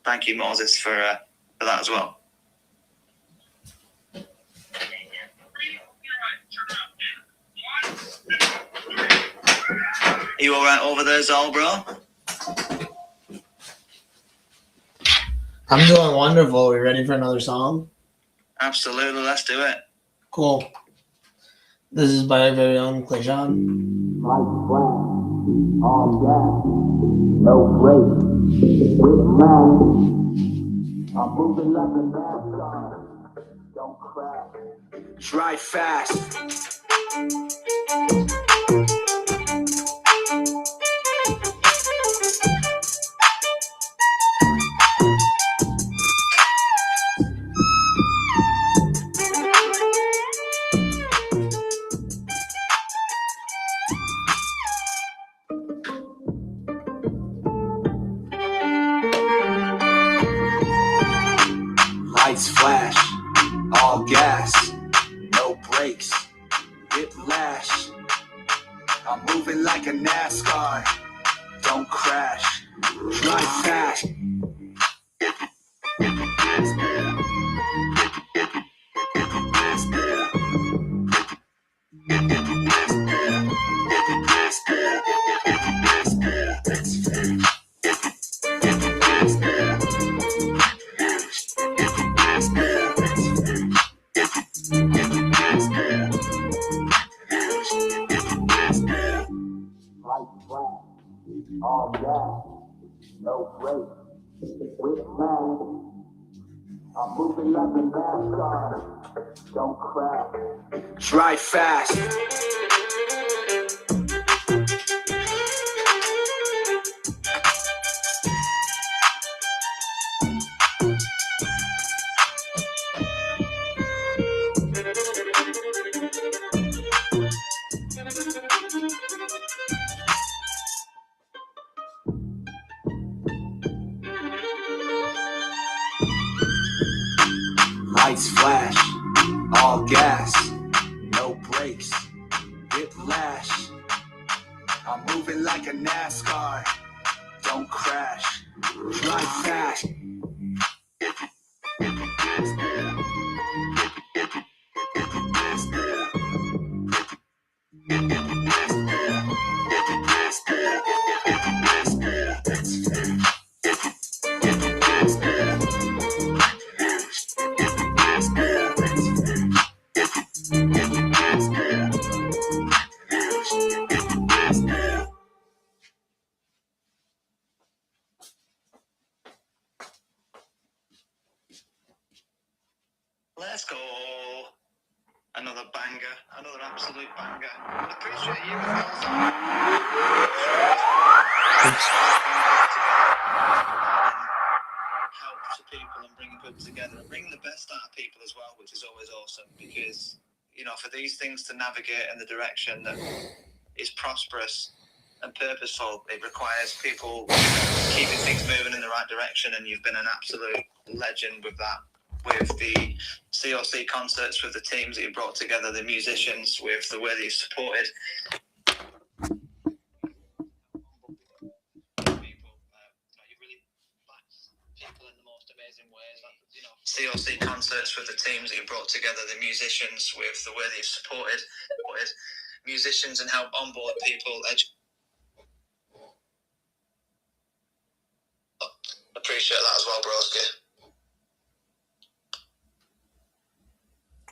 Thank you, Moses, for that as well. Are you all right over there, Zal, bro? I'm doing wonderful. Are we ready for another song? Absolutely, let's do it. Cool. This is by our very own Clejon. No break. With mine. I'm moving like a NASCAR. Don't crash. Drive fast. Lights flash, all gas, no brakes, whiplash. I'm moving like a NASCAR, don't crash, drive fast. All gas, no brakes, whiplash. I'm moving like a NASCAR, don't crash, drive fast. Lights flash, all gas, no brakes, whiplash. I'm moving like a NASCAR, don't crash, drive fast. Let's go. Another banger, another absolute banger. I appreciate you guys. Help to people and bring people together and bring the best out of people as well, which is always awesome because, for these things to navigate in the direction that is prosperous and purposeful, it requires people keeping things moving in the right direction, and you've been an absolute legend with that. With the COC concerts, with the teams that you brought together, the musicians, with the way that you supported people, you really backed people in the most amazing ways. COC concerts with the teams that you brought together, the musicians, with the way that you supported musicians and helped onboard people. Appreciate that as well, broski.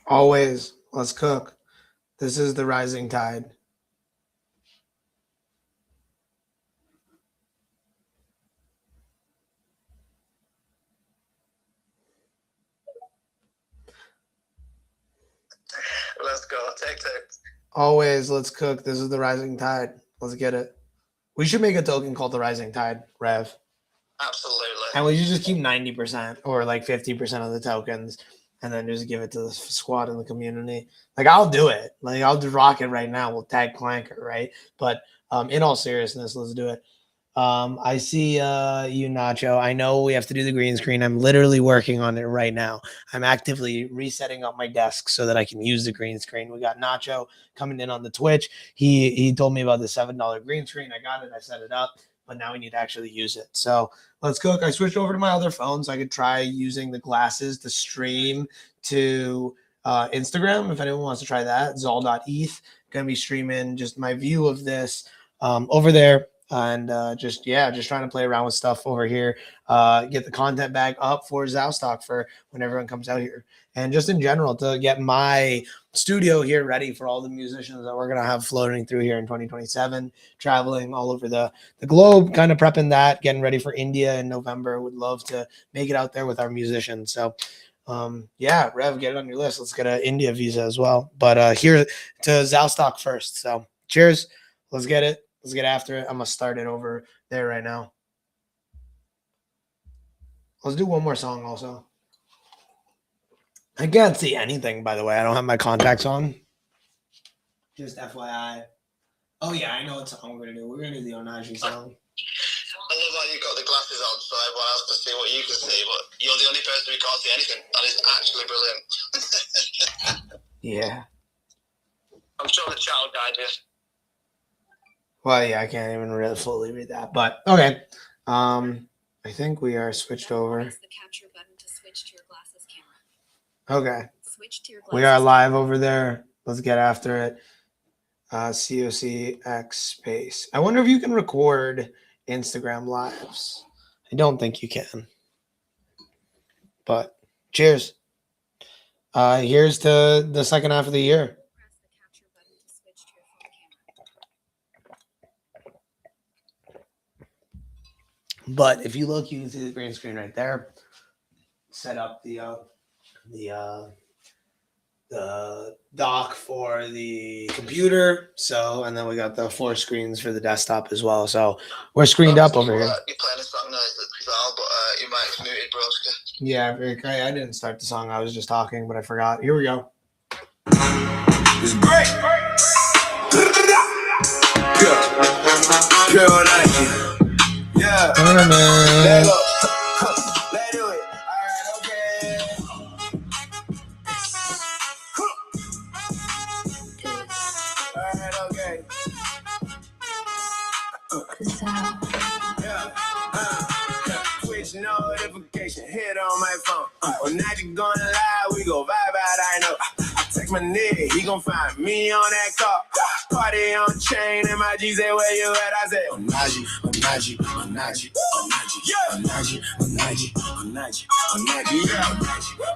Always, let's cook. This is the rising tide. Let's go. Take. Always, let's cook. This is the rising tide. Let's get it. We should make a token called the rising tide, Rev. Absolutely. And we should just keep 90% or like 50% of the tokens and then just give it to the squad in the community. Like, I'll do it. Like, I'll just rock it right now. We'll tag Clanker, right? But in all seriousness, let's do it. I see you, Nacho. I know we have to do the green screen. I'm literally working on it right now. I'm actively resetting up my desk so that I can use the green screen. We got Nacho coming in on the Twitch. He told me about the $7 green screen. I got it. I set it up, but now we need to actually use it. So let's cook. I switched over to my other phone so I could try using the glasses to stream to Instagram. If anyone wants to try that, Zol.eth. Going to be streaming just my view of this over there. And just trying to play around with stuff over here, get the content bag up for Zowstock for when everyone comes out here, and just in general to get my studio here ready for all the musicians that we're going to have floating through here in 2027, traveling all over the globe, kind of prepping that, getting ready for India in November. Would love to make it out there with our musicians. So Rev, get it on your list. Let's get an India visa as well. But here to Zowstock first. So cheers. Let's get it. Let's get after it. I'm going to start it over there right now. Let's do one more song also. I can't see anything, by the way. I don't have my contacts on. Just FYI. Oh, yeah, I know what song we're going to do. We're going to do the Onaji song. I love how you got the glasses glasses on so everyone else can see what you can see, but you're the only person who can't see anything. That is actually brilliant. Yeah. I'm sure the child guide you. Well, yeah, I can't even really fully read that, but okay. I think we are switched over. Press the capture button to switch to your glasses camera. Okay. Switch to your glasses. We are live over there. Let's get after it. COC X space. I wonder if you can record Instagram lives. I don't think you can. But cheers. Here's to the second half of the year. Press the capture button to switch to your phone camera. But if you look, you can see the green screen right there. Set up the dock for the computer. So, and then we got the 4 screens for the desktop as well. So we're screened up over here. You're playing a song now, but your mic's muted, broski. Yeah, I didn't start the song. I was just talking, but I forgot. Here we go. It's great. Yeah. Let go. Let's do it. All right, okay. All right, okay. Twitch notification hit on my phone. Well, now you gonna lie, we go vibe out, I know. I text my nigga, he gon' find me on that car. Party on chain, and my G say, where you at? I say, Onaji, Onaji, Onaji, Onaji, yeah. Onaji, Onaji, Onaji, Onaji, yeah.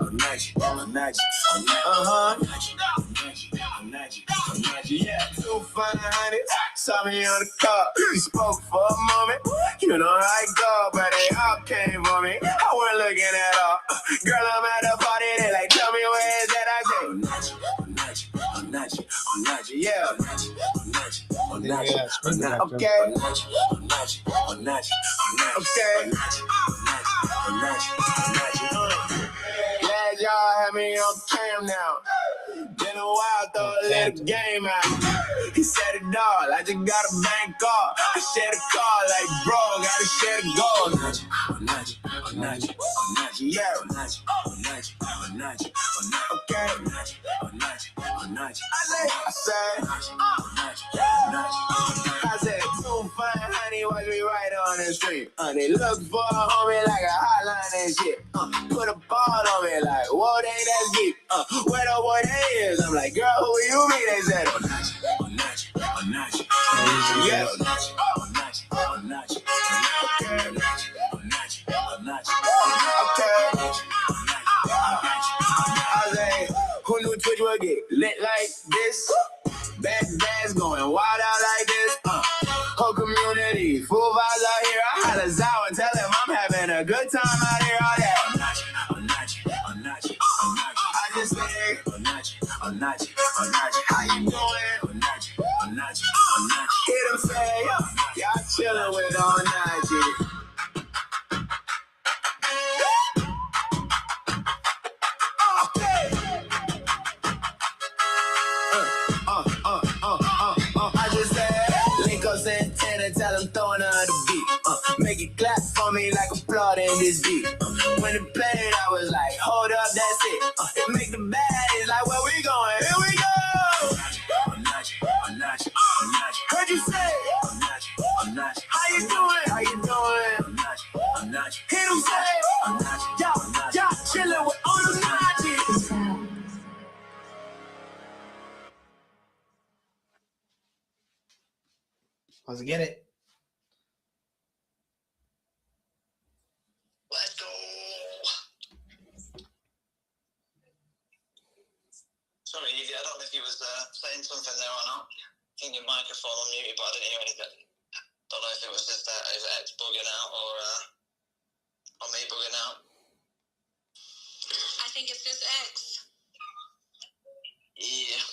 Onaji, Onaji, Onaji, Onaji, Onaji, Onaji, yeah. 200 saw me on the car. We spoke for a moment. You know how it go, but they all came for me. I wasn't looking at all. Girl, I'm at the party. They like, tell me where is that? I say, Onaji, Onaji, Onaji, Onaji, yeah. Onaji, Onaji, Onaji, Onaji, okay. Onaji, Onaji, Onaji, Onaji, okay. Onaji, Onaji, Onaji, Onaji. Glad y'all have me on cam now. Been a while, throw a little game out. He said it all, I just got a bank call. I share the car like bro, gotta share the gold. Onaji, Onaji, Onaji, Onaji, yeah. Onaji, Onaji, Onaji, Onaji, okay. Onaji, Onaji, Onaji. I said, I said, too fine, honey, watch me right on the street. They look for a homie like a hotline and shit. Put a ball on me like, whoa, they that's deep. Where the boy they is? I'm like, girl, who you mean? They said, Onaji, Onaji, Onaji, Onaji, yeah. Onaji, Onaji, Onaji, okay. Onaji, Onaji, Onaji, okay. I say, who knew Twitch would get lit like this? Bad bands going wild out like this. Whole community, full vibes out here. I holla Zow and tell him I'm having a good time out here. All that. Onaji, Onaji, Onaji, Onaji. I just say, Onaji, Onaji, Onaji. How you doing? Onaji, Onaji, Onaji. Hear them say, y'all chillin' with Onaji. I just said, link up Santana, tell him throwing her the beat. Make it clap for me like applaud in this beat. When it played, I was like, hold up, that's it. It make the bad, like, where we going? Here we go. Onaji, Onaji, Onaji. Heard you say, Onaji, Onaji. How you doing? How you doing? Onaji, Onaji. Hear them say, Onaji, y'all chillin' with Onaji. Let's get it. Let's go. Sorry, Evie, I don't know if you was saying something there or not. I think your microphone unmuted, but I didn't hear anything. Don't know if it was just his X bugging out or me bugging out. I think it's just X. Yeah.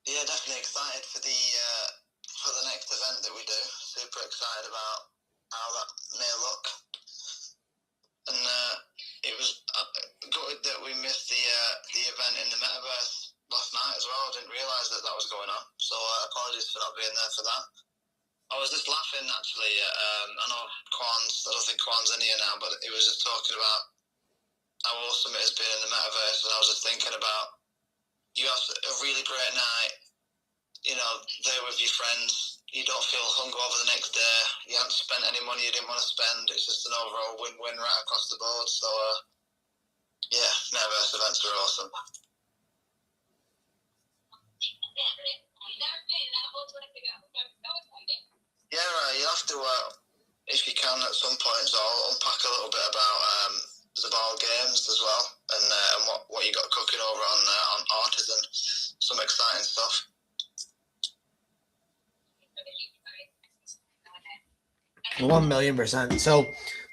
Yeah, definitely excited for the next event that we do. Super excited about how that may look. And it was gutted that we missed the event in the metaverse last night as well. I didn't realise that was going on. So So apologies for not being there for that. I was just laughing actually. I know Quan's, I don't think Quan's in here now, but he was just talking about how awesome it has been in the metaverse, and I was just thinking about you have a really great night, you know, there with your friends. You don't feel hungover the next day. You haven't spent any money you didn't want to spend. It's just an overall win-win right across the board. So yeah, metaverse events are awesome. Yeah, you'll have to, if you can at some point, so I'll unpack a little bit about the ball games as well, and what you got cooking over on Artisan. Some exciting stuff. 1,000,000%. So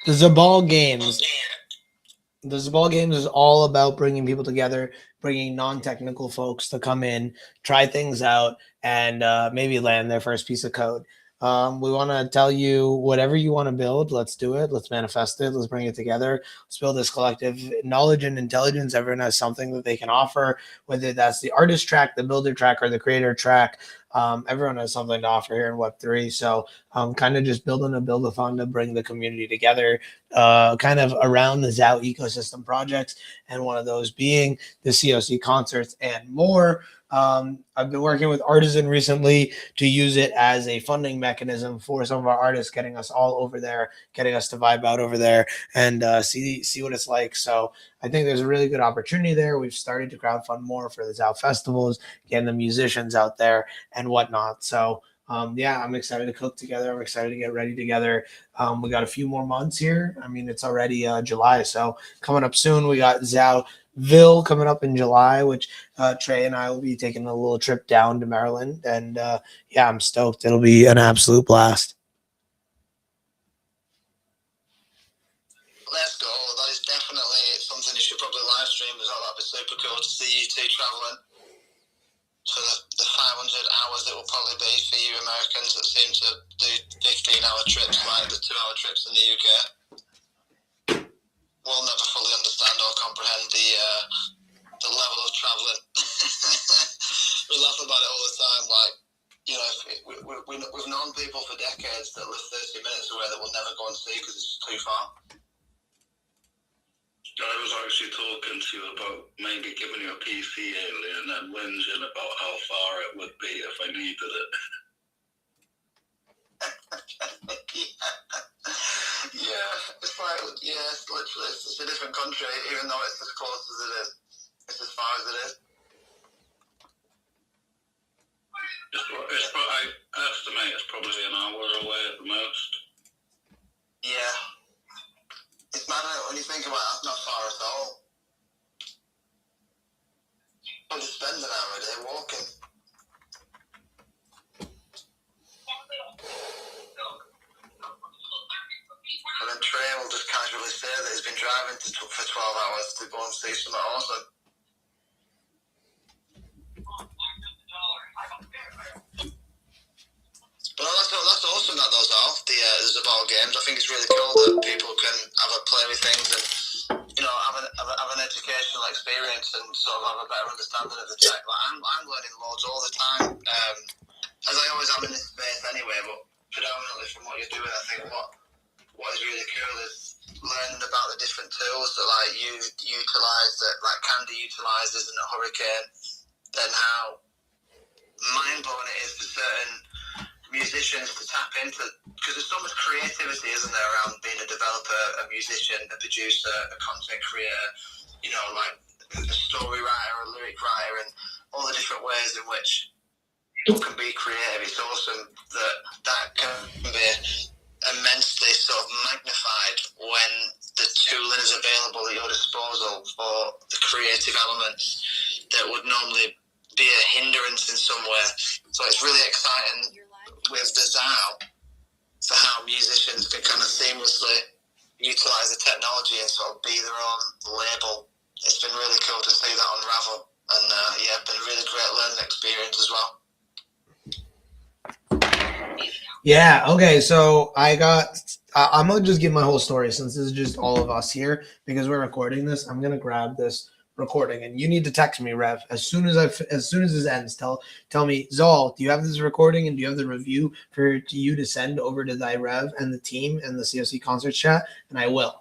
the Zabal Games is all about bringing people together, bringing non-technical folks to come in, try things out, and maybe land their first piece of code. We want to tell you whatever you want to build, let's do it. Let's manifest it. Let's bring it together. Let's build this collective knowledge and intelligence. Everyone has something that they can offer, whether that's the artist track, the builder track, or the creator track. Everyone has something to offer here in Web3. So kind of just building a build-a-thon to bring the community together kind of around the Zao ecosystem projects, and one of those being the COC concerts and more. I've been working with Artisan recently to use it as a funding mechanism for some of our artists, getting us all over there, getting us to vibe out over there and see what it's like. So I think there's a really good opportunity there. We've started to crowdfund more for the Zao festivals, getting the musicians out there and whatnot. So yeah, I'm excited to cook together. I'm excited to get ready together. We got a few more months here. I mean, it's already July, so coming up soon. We got Zaoville coming up in July, which Trey and I will be taking a little trip down to Maryland. And yeah, I'm stoked. It'll be an absolute blast. Let's go. That is definitely something you should probably live stream as well. That'd be super cool to see you two traveling for the 500 hours that will probably be for you Americans that seem to do 15-hour trips, like the 2-hour trips in the UK. We'll never fully understand or comprehend the level of travelling. We laugh about it all the time. Like, you know, we've known people for decades that live 30 minutes away that we'll never go and see because it's too far. I was actually talking to you about maybe giving you a PC earlier and then whinging about how far it would be if I needed it. Yeah, it's like, yeah, it's literally, it's a different country, even though it's as close as it is. It's as far as it is. I estimate it's probably an hour away at the most. Yeah. It's mad when you think about it, that's not far at all. But you spend an hour a day walking. And then Trey will just casually say that he's been driving for 12 hours to go and see something awesome. But that's awesome that those are the Zabal games. I think it's really cool that people can have a play with things and, you know, have an educational experience and sort of have a better understanding of the tech. Like I'm learning loads all the time, as I always am in this space anyway. But predominantly from what you're doing, I think what is really cool is learning about the different tools that like you utilize, that like Candy utilizes in a Hurricane, then how mind blowing it is for certain musicians to tap into, because there's so much creativity, isn't there, around being a developer, a musician, a producer, a content creator, you know, like a story writer, a lyric writer, and all the different ways in which people can be creative. It's awesome that can be immensely sort of magnified when the tooling is available at your disposal for the creative elements that would normally be a hindrance in some way. So it's really exciting with the Zao for how musicians can kind of seamlessly utilize the technology and sort of be their own label. It's been really cool to see that unravel, and yeah, been a really great learning experience as well. Yeah, okay, so I'm gonna just give my whole story since this is just all of us here because we're recording this. I'm gonna grab this recording, and you need to text me, Rev, as soon as this ends. Tell me, Zol, do you have this recording and do you have the review for you to send over to thy Rev and the team and the COC concert chat? And I will.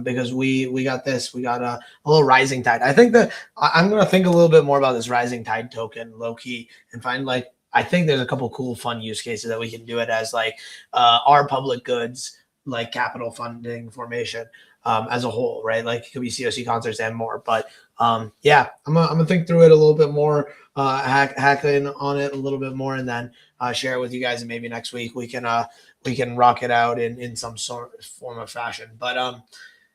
Because we got this, we got a little rising tide. I think that I'm gonna think a little bit more about this rising tide token, low key, and find like I think there's a couple cool fun use cases that we can do it as like our public goods, like capital funding formation as a whole, right? Like it could be COC concerts and more. But yeah, I'm gonna think through it a little bit more, hack in on it a little bit more, and then share it with you guys. And maybe next week we can rock it out in some sort of form of fashion. But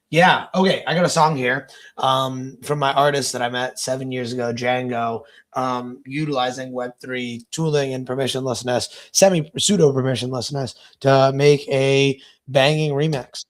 yeah, okay, I got a song here from my artist that I met 7 years ago, Django, utilizing Web3 tooling and permissionlessness, pseudo permissionlessness, to make a banging remix.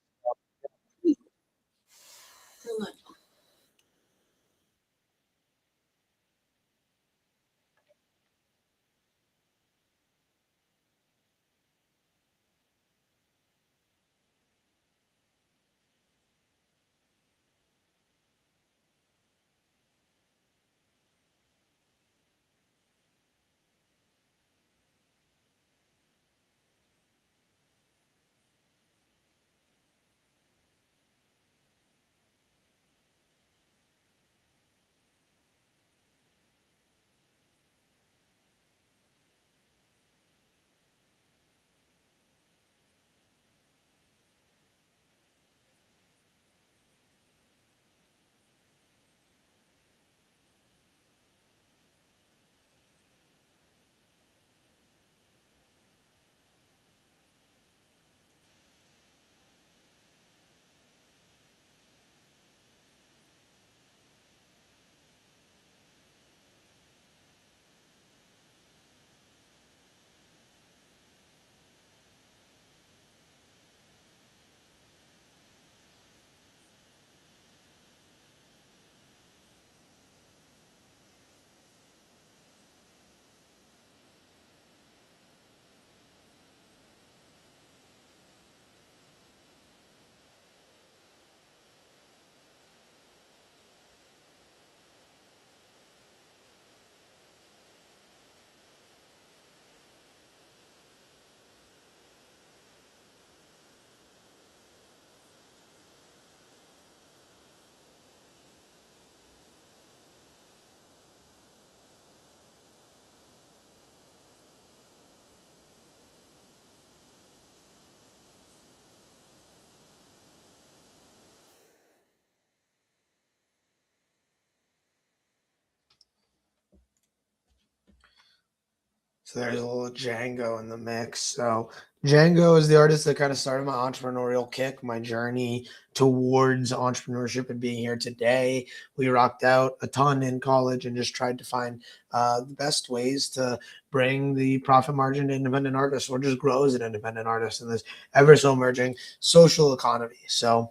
So there's a little Django in the mix. So Django is the artist that kind of started my entrepreneurial kick, my journey towards entrepreneurship and being here today. We rocked out a ton in college and just tried to find the best ways to bring the profit margin to independent artists or just grow as an independent artist in this ever so emerging social economy. So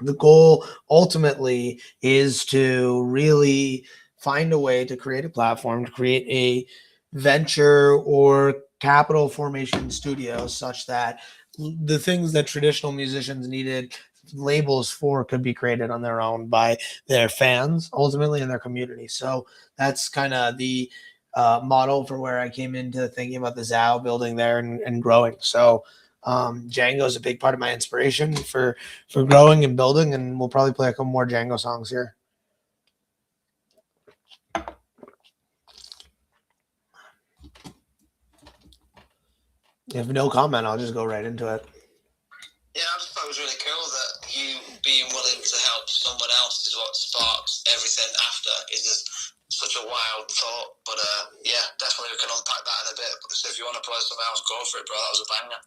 the goal ultimately is to really find a way to create a platform, to create a venture or capital formation studio such that the things that traditional musicians needed labels for could be created on their own by their fans ultimately in their community. So that's kind of the model for where I came into thinking about the Zao building there and growing. So Django is a big part of my inspiration for growing and building, and we'll probably play a couple more Django songs here. If no comment, I'll just go right into it. Yeah, I just thought it was really cool that you being willing to help someone else is what sparks everything after. It's just such a wild thought. But yeah, definitely we can unpack that in a bit. So if you want to play something else, go for it, bro. That was a banger.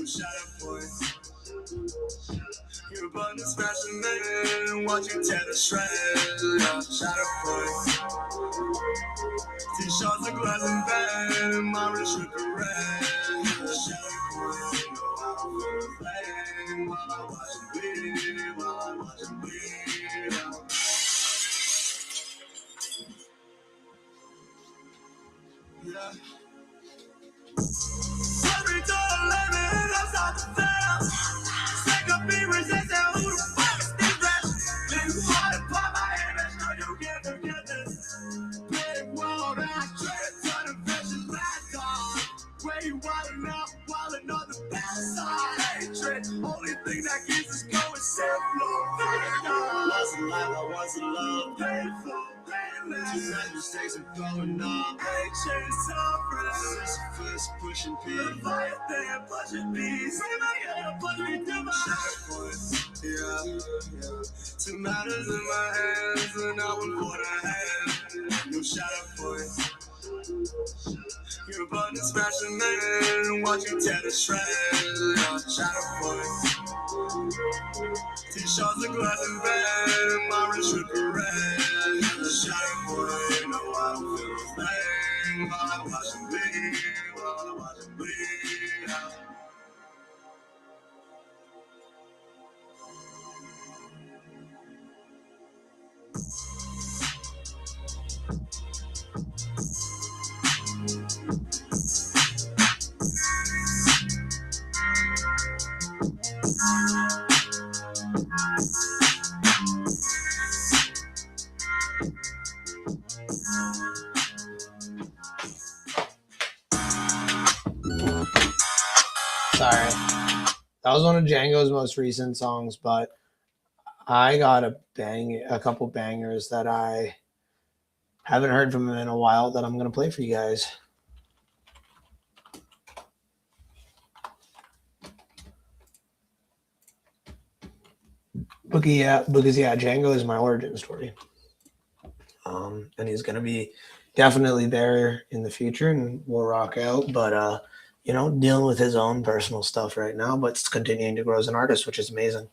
shut up, boy. You're about to smash a man, watch you tear the shreds. Shut up, boy. T-shirts, a glass and bed, my wrist shook a red. Shut up, boy. You know I don't feel the pain while I watch you bleed, while I watch you bleed. Yeah. Every door let me, that's not the fail. Sick of being resistant, who the fuck is this rest? Then you wanna pop my image, no you can't forget this. Big world, I try to turn a vision back on. Where you wildin' out, wildin' on the backside. Hatred, only thing that keeps us going, simple. Lost in life, I was in love, painful. Too many mistakes are growing up. Ancient suffering. Sisyphus pushing P. Leviathan pushing bees. Bring my head, push me to my heart. Yeah. Two matters in my hands, and I one for the hand. No shut up, boy. You're about to smash a man, watch you tear the shreds. Shut up, boy. T-shirts, a glass and bed, my wrist shook a red. Shut up, boy, no, I don't feel a thing while I watch him bleed, while I watch him bleed out. Sorry. That was one of Django's most recent songs, but I got a couple bangers that I haven't heard from him in a while that I'm going to play for you guys. Because Django is my origin story. And he's going to be definitely there in the future and we'll rock out. But, dealing with his own personal stuff right now, but it's continuing to grow as an artist, which is amazing.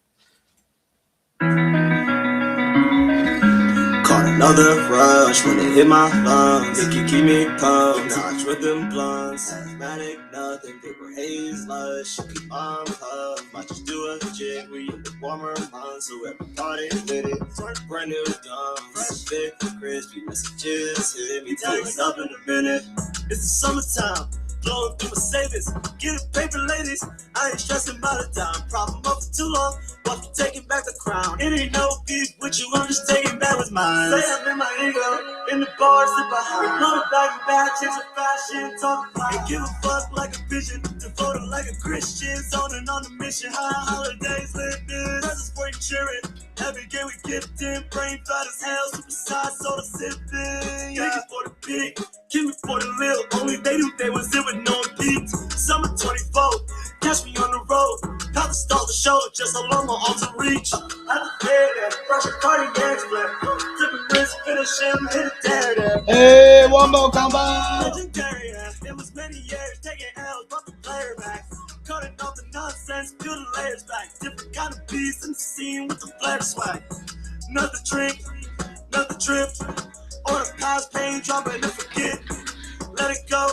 Caught another rush when it hit my lungs. It can keep me pumped. Notch with them blunts. Asthmatic, nothing. They were haze lush. Keep on puff. Might just do a jig. We in the warmer months. So everybody with it. Turn brand new dumb. Fresh, thick, crispy messages. Hit me. Tighten up in a minute. It's the summertime. Blowing through my savings, get it paper, ladies. I ain't stressing about a dime. Problem up for too long, but I'm taking back the crown. It ain't no beef with you, I'm just taking back what's mine. Say I'm in my ego, in the bar, sit behind. Blow it back and back, change the fashion, talk about. And give a fuck like a vision, devoted like a Christian. Zoning on the mission, high holidays, living. Presents for you cheering. Every game we get it in, brain fat as hell, superside, soda sipping. Yeah, for the big, give me for the little. Only they knew they was in with no beat. Summer 24, catch me on the road. How to start the show, just along my arms to reach. I just hear that, brush a cardiac split. Tipping wrist, finish him, hit it there. Hey, one more combo. Legendary, it was many years, taking L's, brought the player back. Cutting off the nonsense, peel the layers back. Different kind of beast in the scene with the flair swag. Another drink, another trip. On a past pain, drop it and forget. Let it go,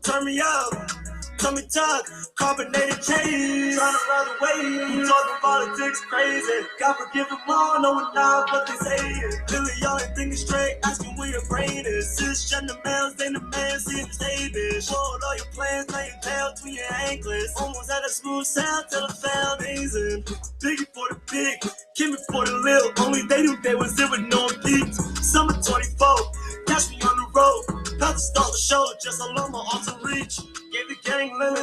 turn me up. Tummy tuck, carbonated change. Trying to run away, talking politics crazy. God forgive them all, knowing now what they say. Really, y'all ain't thinking straight, asking where your brain is. Cisgender males, they the man, seeing the stabish. Hold all your plans, now your tail between your anklets. Almost at a smooth sound till the foundation. Biggie for the big, Kimmy for the little. Only they knew they was in with no beats. Summer 24, catch me on the road. About to start the show, just along my arms to reach. Gave the gang limits,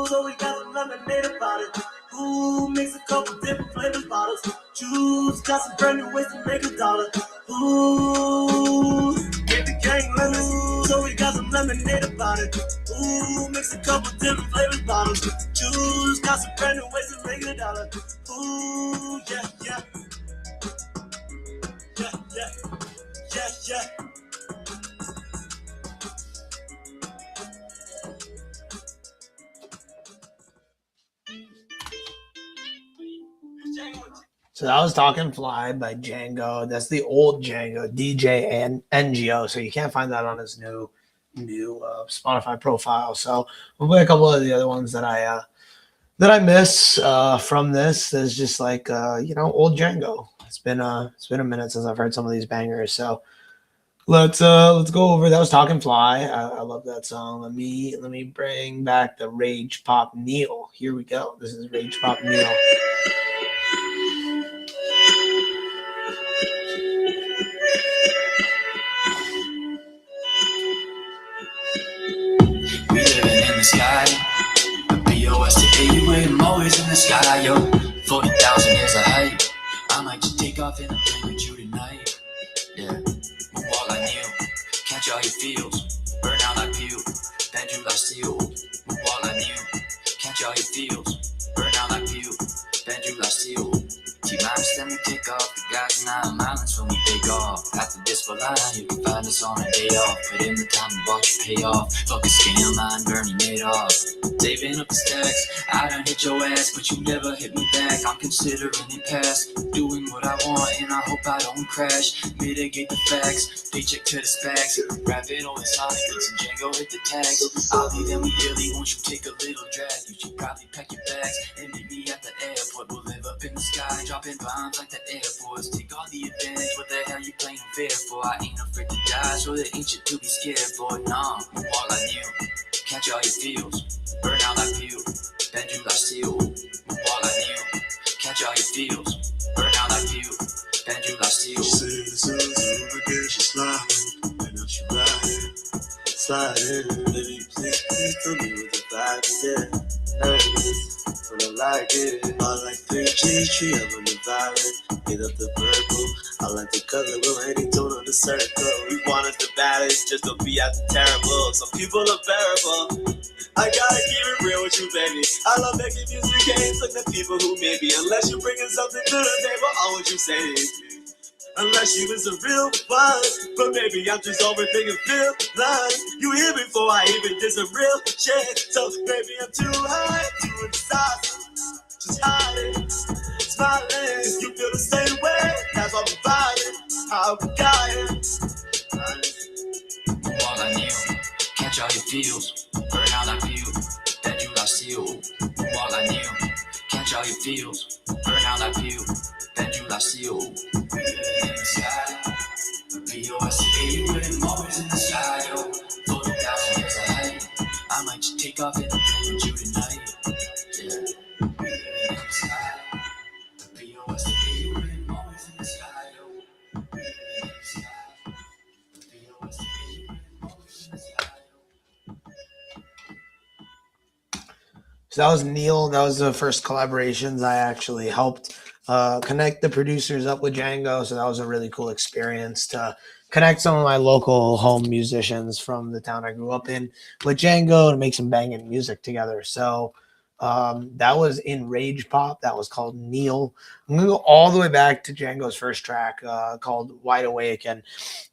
so we got some lemonade about it. Ooh, mix a couple different flavors bottles. Juice, got some brand new ways to make $1. Ooh, gave the gang limits, so we got some lemonade about it. Ooh, mix a couple different flavors bottles. Juice, got some brand new ways to make $1. Ooh, yeah, yeah. Yeah, yeah, yeah, yeah. So that was Talking Fly by Django. That's the old Django, DJ and NGO. So you can't find that on his new Spotify profile. So we'll play a couple of the other ones that I miss from this. There's just like old Django. It's been a minute since I've heard some of these bangers. So let's go over. That was Talking Fly. I love that song. Let me bring back the Rage Pop Neil. Here we go. This is Rage Pop Neil. We living in the sky. BOS to AUA, I'm always in the sky, yo. 40,000 is a height. I might just take off in a plane with you tonight. Yeah, moonwalk like Neil. Catch all your feels. Burn out like pew. Bend you like steel. Moonwalk like Neil. Catch all your feels. Burn out like pew. Bend you like steel. T-minus, then we take off. The guys 9 miles when we take off. After this for line, you can find us on a day off. Put in the time and watch you pay off. Fuck a scam, mine Bernie made off. Saving up the stacks. I done hit your ass, but you never hit me back. I'm considering it past. Doing what I want, and I hope I don't crash. Mitigate the facts. Paycheck to the specs. Rap it on the Sonic Links and Django hit the tags. I'll leave them early, won't you take a little drag? You should probably pack your bags and meet me at the airport. We'll live up in the sky, dropping bombs like the Air Force. Take all the advantage, what the hell you playing fair for? I ain't afraid to die, so there ain't shit to be scared for. Nah, walk like you, catch all your feels. Burn out like pew, bend you like steel. Walk like you, catch all your feels. Burn out like pew, bend you like steel. She said the sun's over again, she's sliding, and now she riding, sliding. Baby, please tell me what the vibe is there. Nervous, but I like it. I like 3G, tree up on the violet. Get up the purple. I like the color, little any tone on the circle. We wanted the baddest, just don't be acting terrible. Some people are bearable. I gotta keep it real with you, baby. I love making music games like the people who made me. Unless you're bringing something to the table, all what you say is unless you was a real one. But maybe I'm just overthinking feel like you here before I even did some real shit. So maybe I'm too high, too indecisive. Just hiding, smiling. You feel the same way, that's why we're vibing. How we got here. Walk like Neil, catch all your feels. Burn out like pew, bend you like steel. Walk like Neil, catch all your feels. Burn out like pew, bend you like steel. In the sky, BOSA, I'm always in the sky, yo. 40,000 years ahead. I might just take off in a plane with you tonight. Yeah. In the sky, BOSA, I'm always in the sky, yo. In the sky, BOSA, I'm always in the sky. So that was Neil. That was the first collaborations. I actually helped connect the producers up with Django. So that was a really cool experience to connect some of my local home musicians from the town I grew up in with Django and make some banging music together. So that was in Rage Pop. That was called Neil. I'm going to go all the way back to Django's first track called Wide Awake. And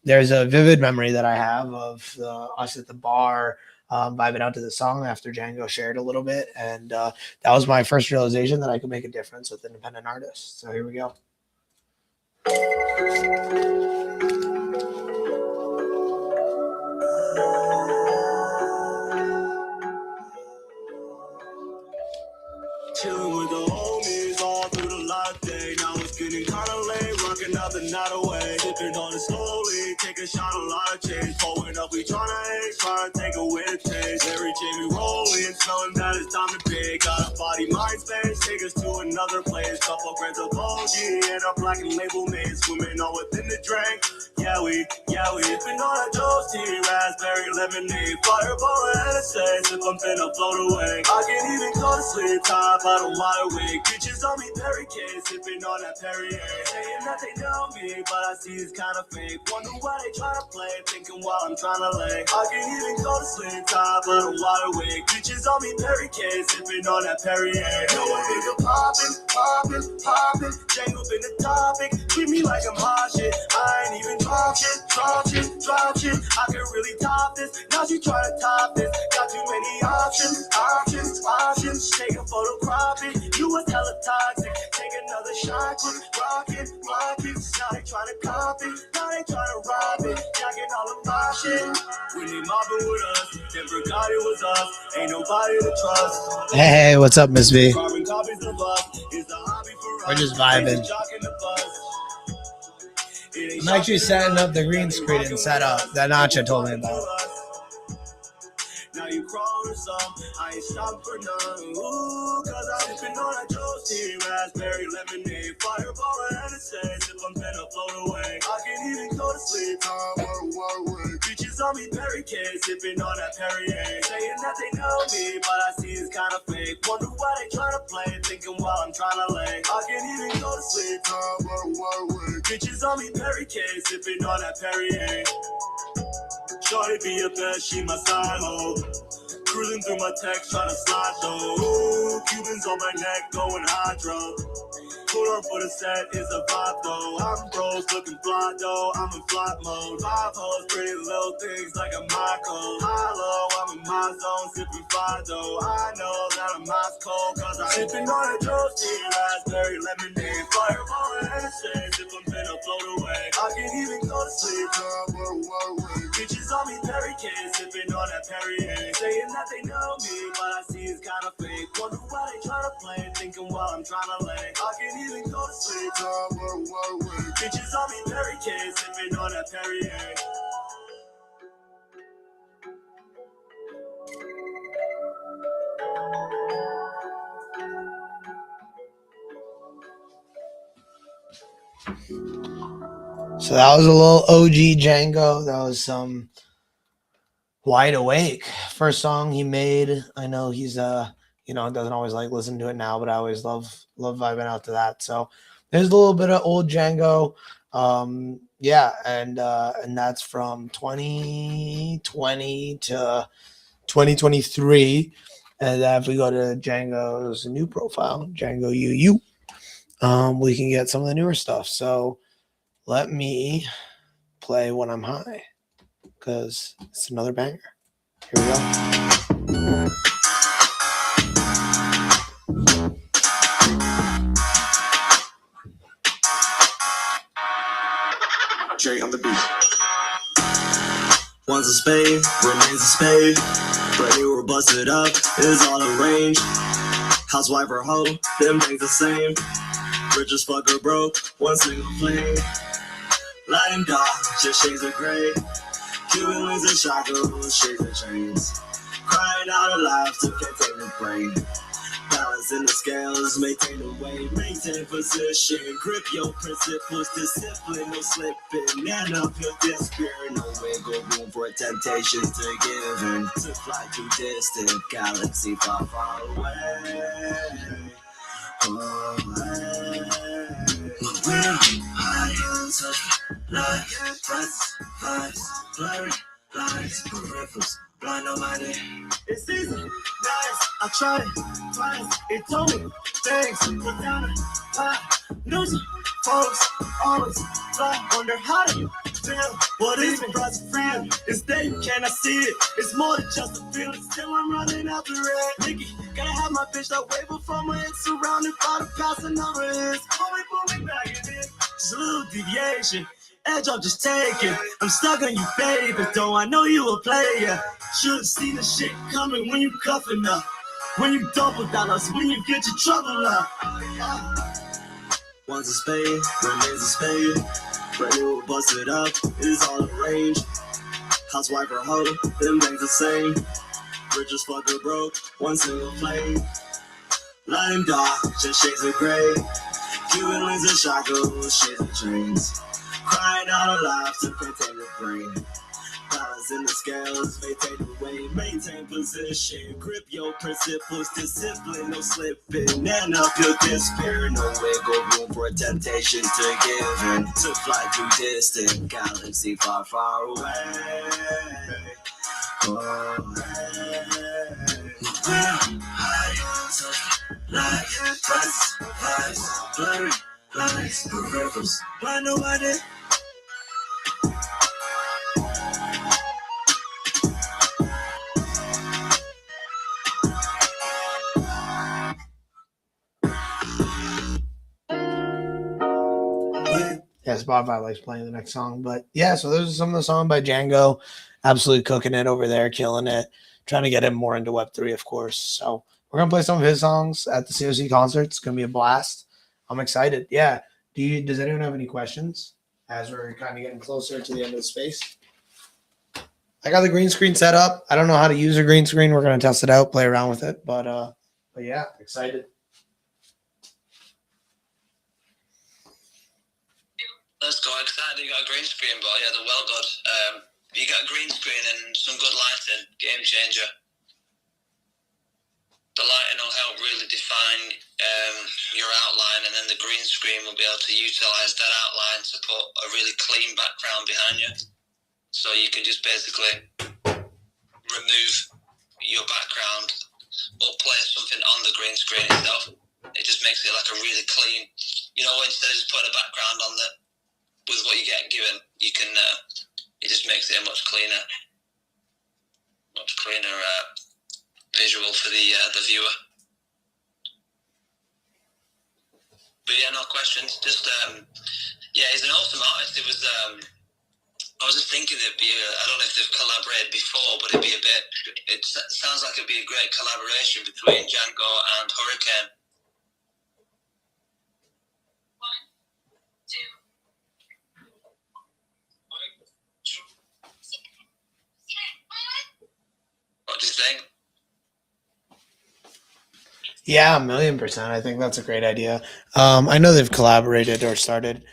there's a vivid memory that I have of us at the bar vibing out to the song after Django shared a little bit. And that was my first realization that I could make a difference with independent artists. So here we go. Chilling with the homies all through the latte. Now it's getting kinda late, rocking out the night away. Sipping on it slowly, take a shot of latte. Pulling up, we tryna hate, tryna take away the taste. Every chain we rolling, smelling that it's time to pay. Got a body, mind space, take us to another place. Couple grams of OG and a black and label made. Swimming all within the drink. Yeah, we sipping on a toasty, raspberry lemonade. Fireball and a say, sip I'm finna float away. I can't even go to sleep, top, I don't wide awake. Bitches on me, Perry K, sipping on that Perrier. Saying that they know me, but I see it's kinda fake. Wonder why they tryna play, thinking while I'm tryna lay. I can't even go to sleep, top, I don't wide awake. Bitches on me, Perry K, sipping on that Perrier. No one nigga poppin'. Django been the topic, treat me like I'm hot shit. I ain't even drop shit. I can really top this. Now she try to top this. Got too many options. Take a photo, crop it. You was hella toxic. Take another shot. chocolate, rockin'. Now they trying to copy, now they trying to rob it. Jacking all of my shit. When they mobbing with us, then forgot it was us. Ain't nobody to trust. Hey, what's up, Miss V? Carbon copies of us is the hobby for us. We're just vibing. I'm actually setting up the green screen and setup that Nacha told me about. Now you crawling some, I ain't stopping for none. Ooh, cause I'm sipping on a toasty raspberry lemonade, fireball and Hennessy, sip I'm finna float away. I can't even go to sleep. Bitches on me, Perry K, sipping on that Perrier, saying that they know me, but I see it's kinda fake. Wonder why they tryna play, thinking while I'm tryna lay. I can't even go to sleep. Bitches on me, Perry K, sipping on that Perrier. Shorty be a best, she my side hoe. Cruising through my text, trying to slide though. Cubans on my neck, going hydro. Pull up for the set, is a vibe though. I'm bros looking fly though, I'm in flight mode. 5 hoes, pretty little things like a Michael. High low, I'm in my zone, sipping fly though. I know that I'm ice cold, cause I'm sipping on a toasty raspberry lemonade. Fireball and Hennessy, sip I'm finna float away. I can't even go to sleep. Bitches on me, Perry K, sipping on that Perrier, saying that they know me, but I see it's kinda fake. Wonder why they tryna play, thinking while I'm tryna lay. I can't even go to sleep. Bitches on me, Perry K, sipping on that Perrier. So that was a little OG Django. That was some Wide Awake. First song he made. I know he's doesn't always like listen to it now, but I always love vibing out to that. So there's a little bit of old Django. And that's from 2020 to 2023. And if we go to Django's new profile, Django UU, we can get some of the newer stuff. So let me play When I'm High, because it's another banger. Here we go. Jay on the beat. Once a spade, remains a spade. But you were busted up, is all arranged. Housewife or hoe, them things the same. Rich as fuck or broke, one single flame. Light and dark, just shades of gray. Cuban links and shackles, shades of chains. Crying out aloud to contain the brain. Balance in the scales, maintain the weight, maintain position. Grip your principles, discipline, no slipping. And up your despair, no wiggle room for temptations to give in. To fly too distant, galaxy far, far away. Oh, hey. When I'm high, touch me like vibes, blurry lines, peripherals, blind nobody. It's easy, nice, I tried it twice. It told me things, put down a lot. News, folks, always fly. Wonder how do you feel? What is it? Cross freedom, it's there, you cannot see it. It's more than just a feeling. Still, I'm running out the red. Nicky, gotta have my bitch that way before my head surrounded by the passing over his. Only pulling back in it. Just a little deviation. Edge I'm just taking. I'm stuck on you, baby. Though I know you a player. Should've seen the shit coming when you cuffing up. When you double dollars, when you get your trouble up. Once a spade, remains a spade. Brand new busted up, is all arranged. Housewife or hoe, them things the same. Rich as fuck or broke, one single flame. Light and dark, just shades of gray. Cuban links and shackles, shades of chains. Crying out aloud to contain the brain. Balance in the scales, maintain the weight, maintain position. Grip your principles, discipline, no slipping. And up your despair, no wiggle room for temptation to give in. To fly too distant, galaxy far, far away. Oh, hey. When I'm high, touch like vibes, blurry lines, peripherals, blind nobody. Yeah, Spotify likes playing the next song. But yeah, so those are some of the songs by Django. Absolutely cooking it over there, killing it. Trying to get him more into Web3, of course. So we're gonna play some of his songs at the COC concert. It's gonna be a blast. I'm excited. Yeah. Does anyone have any questions as we're kind of getting closer to the end of the space? I got the green screen set up. I don't know how to use a green screen. We're gonna test it out, play around with it. But yeah, excited. Let's go. Excited you got a green screen, but yeah, they're well good. You got a green screen and some good lighting, game changer. The lighting will help really define your outline, and then the green screen will be able to utilize that outline to put a really clean background behind you. So you can just basically remove your background or place something on the green screen itself. It just makes it like a really clean, instead of just putting a background on with what you get given, you can, it just makes it a much cleaner visual for the viewer. But yeah, no questions. Just, he's an awesome artist. It was, I was just thinking I don't know if they've collaborated before, but it sounds like it'd be a great collaboration between Django and Hurricane. What do you think? Yeah, 1,000,000%. I think that's a great idea. I know they've collaborated or started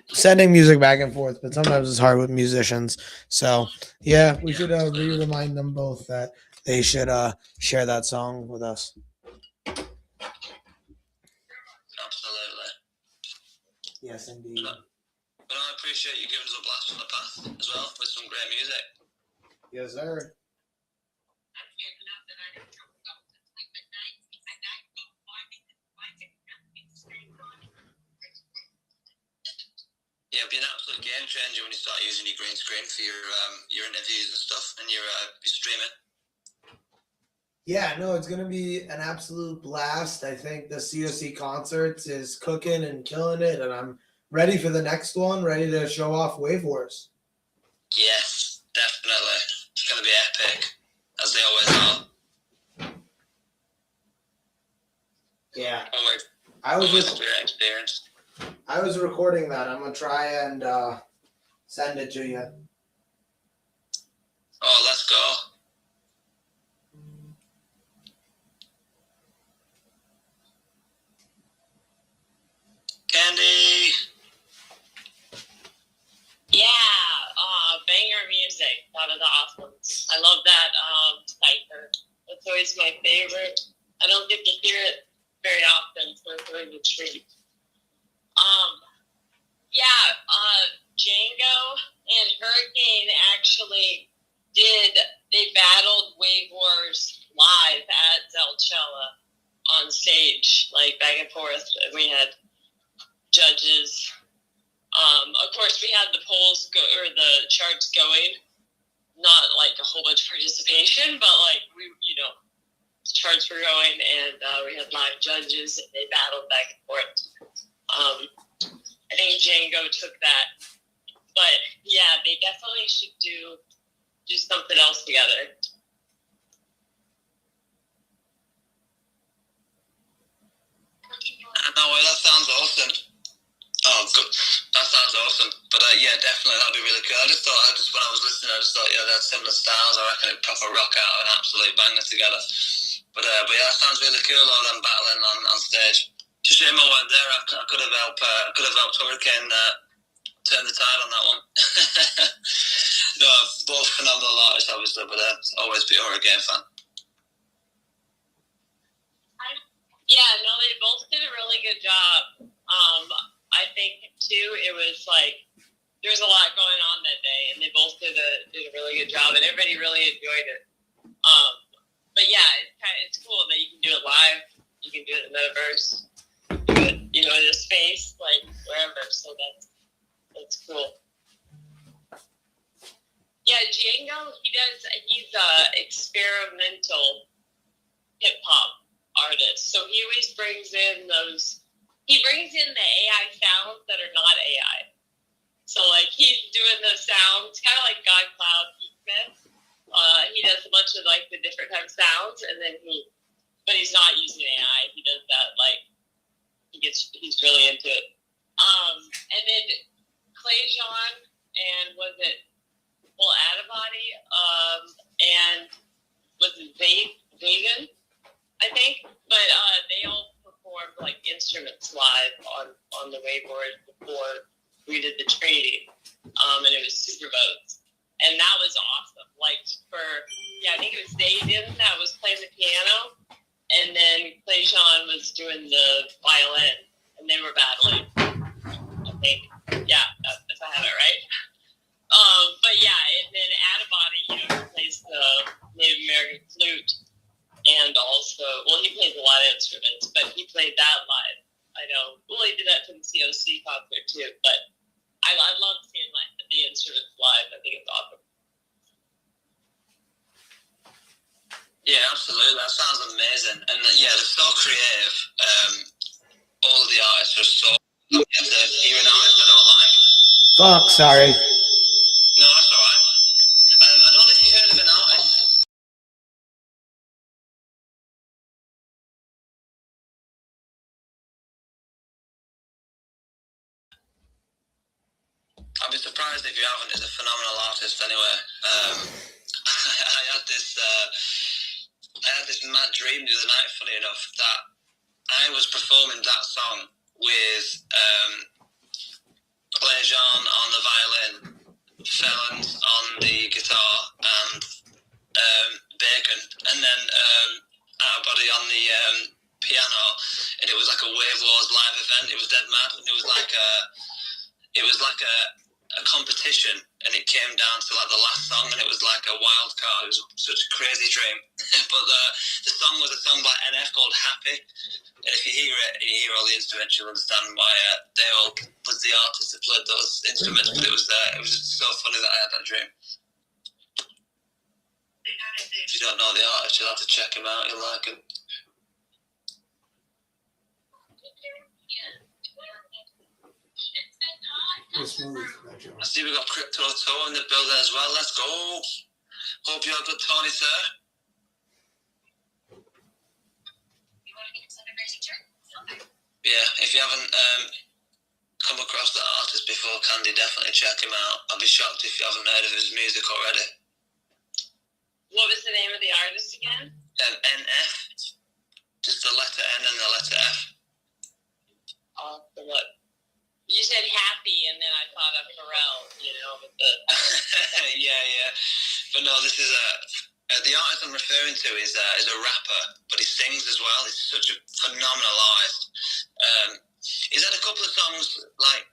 sending music back and forth, but sometimes it's hard with musicians. So yeah, we should remind them both that they should share that song with us. Absolutely. Yes, indeed. But I appreciate you giving us a blast from the past as well with some great music. Yes, sir. Yeah, it'd be an absolute game changer when you start using your green screen for your interviews and stuff and your streaming. Yeah, no, it's gonna be an absolute blast. I think the COC concerts is cooking and killing it, and I'm ready for the next one. Ready to show off Wave Wars. Yes, definitely. It's gonna be epic, as they always are. Yeah, Always a great experience. I was recording that. I'm gonna try and send it to you. Oh, let's go. Candy. Yeah, banger music. That was awesome. I love that cipher. That's always my favorite. I don't get to hear it very often, so it's really a treat. Django and Hurricane actually they battled Wave Wars live at Zelchella on stage, like back and forth. We had judges. Of course, we had the polls the charts going, not like a whole bunch of participation, but like charts were going, and we had live judges, and they battled back and forth. I think Django took that, but yeah, they definitely should do something else together. No way, that sounds awesome. Oh, good. That sounds awesome. But yeah, definitely, that'd be really cool. When I was listening, I just thought, yeah, they had similar styles. I reckon it'd proper rock out an absolute banger together. But yeah, that sounds really cool, all them battling on stage. It's a shame I weren't there. I could have helped Hurricane turn the tide on that one. No, both phenomenal artists, obviously, but always be a Hurricane fan. Yeah, no, they both did a really good job. I think too, it was like there was a lot going on that day, and they both did a really good job, and everybody really enjoyed it. But yeah, it's cool that you can do it live. You can do it in the metaverse. Do it, in a space like wherever. So that's cool. Yeah, Django, he's experimental hip hop artist. So he always brings in the AI sounds that are not AI. So like he's doing the sounds, kind of like God Cloud Smith. He does a bunch of like the different type of sounds, and then but he's not using AI. He does that like he's really into it. And then Clay Jean and was it Adibody, and was it Zaven, I think. But they all performed like instruments live on the Wayboard before we did the training, and it was super votes, and that was awesome. Like I think it was Zaven that was playing the piano, and then Clay Jean was doing the violin, and they were battling. I think, yeah, if I have it right. But yeah, and then Adibody, plays the Native American flute, and also, he plays a lot of instruments, but he played that live. I know. Well, he did that for the COC concert too, but I love seeing like the instruments live. I think it's awesome. Yeah, absolutely. That sounds amazing, and they're so creative. All of the artists are so. Hear an artist I don't like. Fuck, sorry. No, that's all right. I don't know if you heard of an artist. I'd be surprised if you haven't. He's a phenomenal artist, anyway. I had this mad dream the other night. Funny enough, that I was performing that song with Clay Jean on the violin, Felons on the guitar, and Bacon, and then Outbody on the piano, and it was like a Wave Wars live event. It was dead mad, and it was like a competition, and it came down to like the last song, and it was like a wild card. It was such a crazy dream. But the song was a song by NF called Happy, and if you hear it, you hear all the instruments, you'll understand why they all was the artists that played those instruments. But it was just so funny that I had that dream. If you don't know the artist, you'll have to check him out. You'll like him. I see we got Crypto Toe in the building as well. Let's go. Hope you're good, Tony, sir. Yeah, if you haven't come across that artist before, Candy, definitely check him out. I'll be shocked if you haven't heard of his music already. What was the name of the artist again? NF. Just the letter N and the letter F. Awesome. Look. You said Happy, and then I thought of Pharrell, with the... yeah. But no, this is the artist I'm referring to is a rapper, but he sings as well. He's such a phenomenal artist. He's had a couple of songs, like,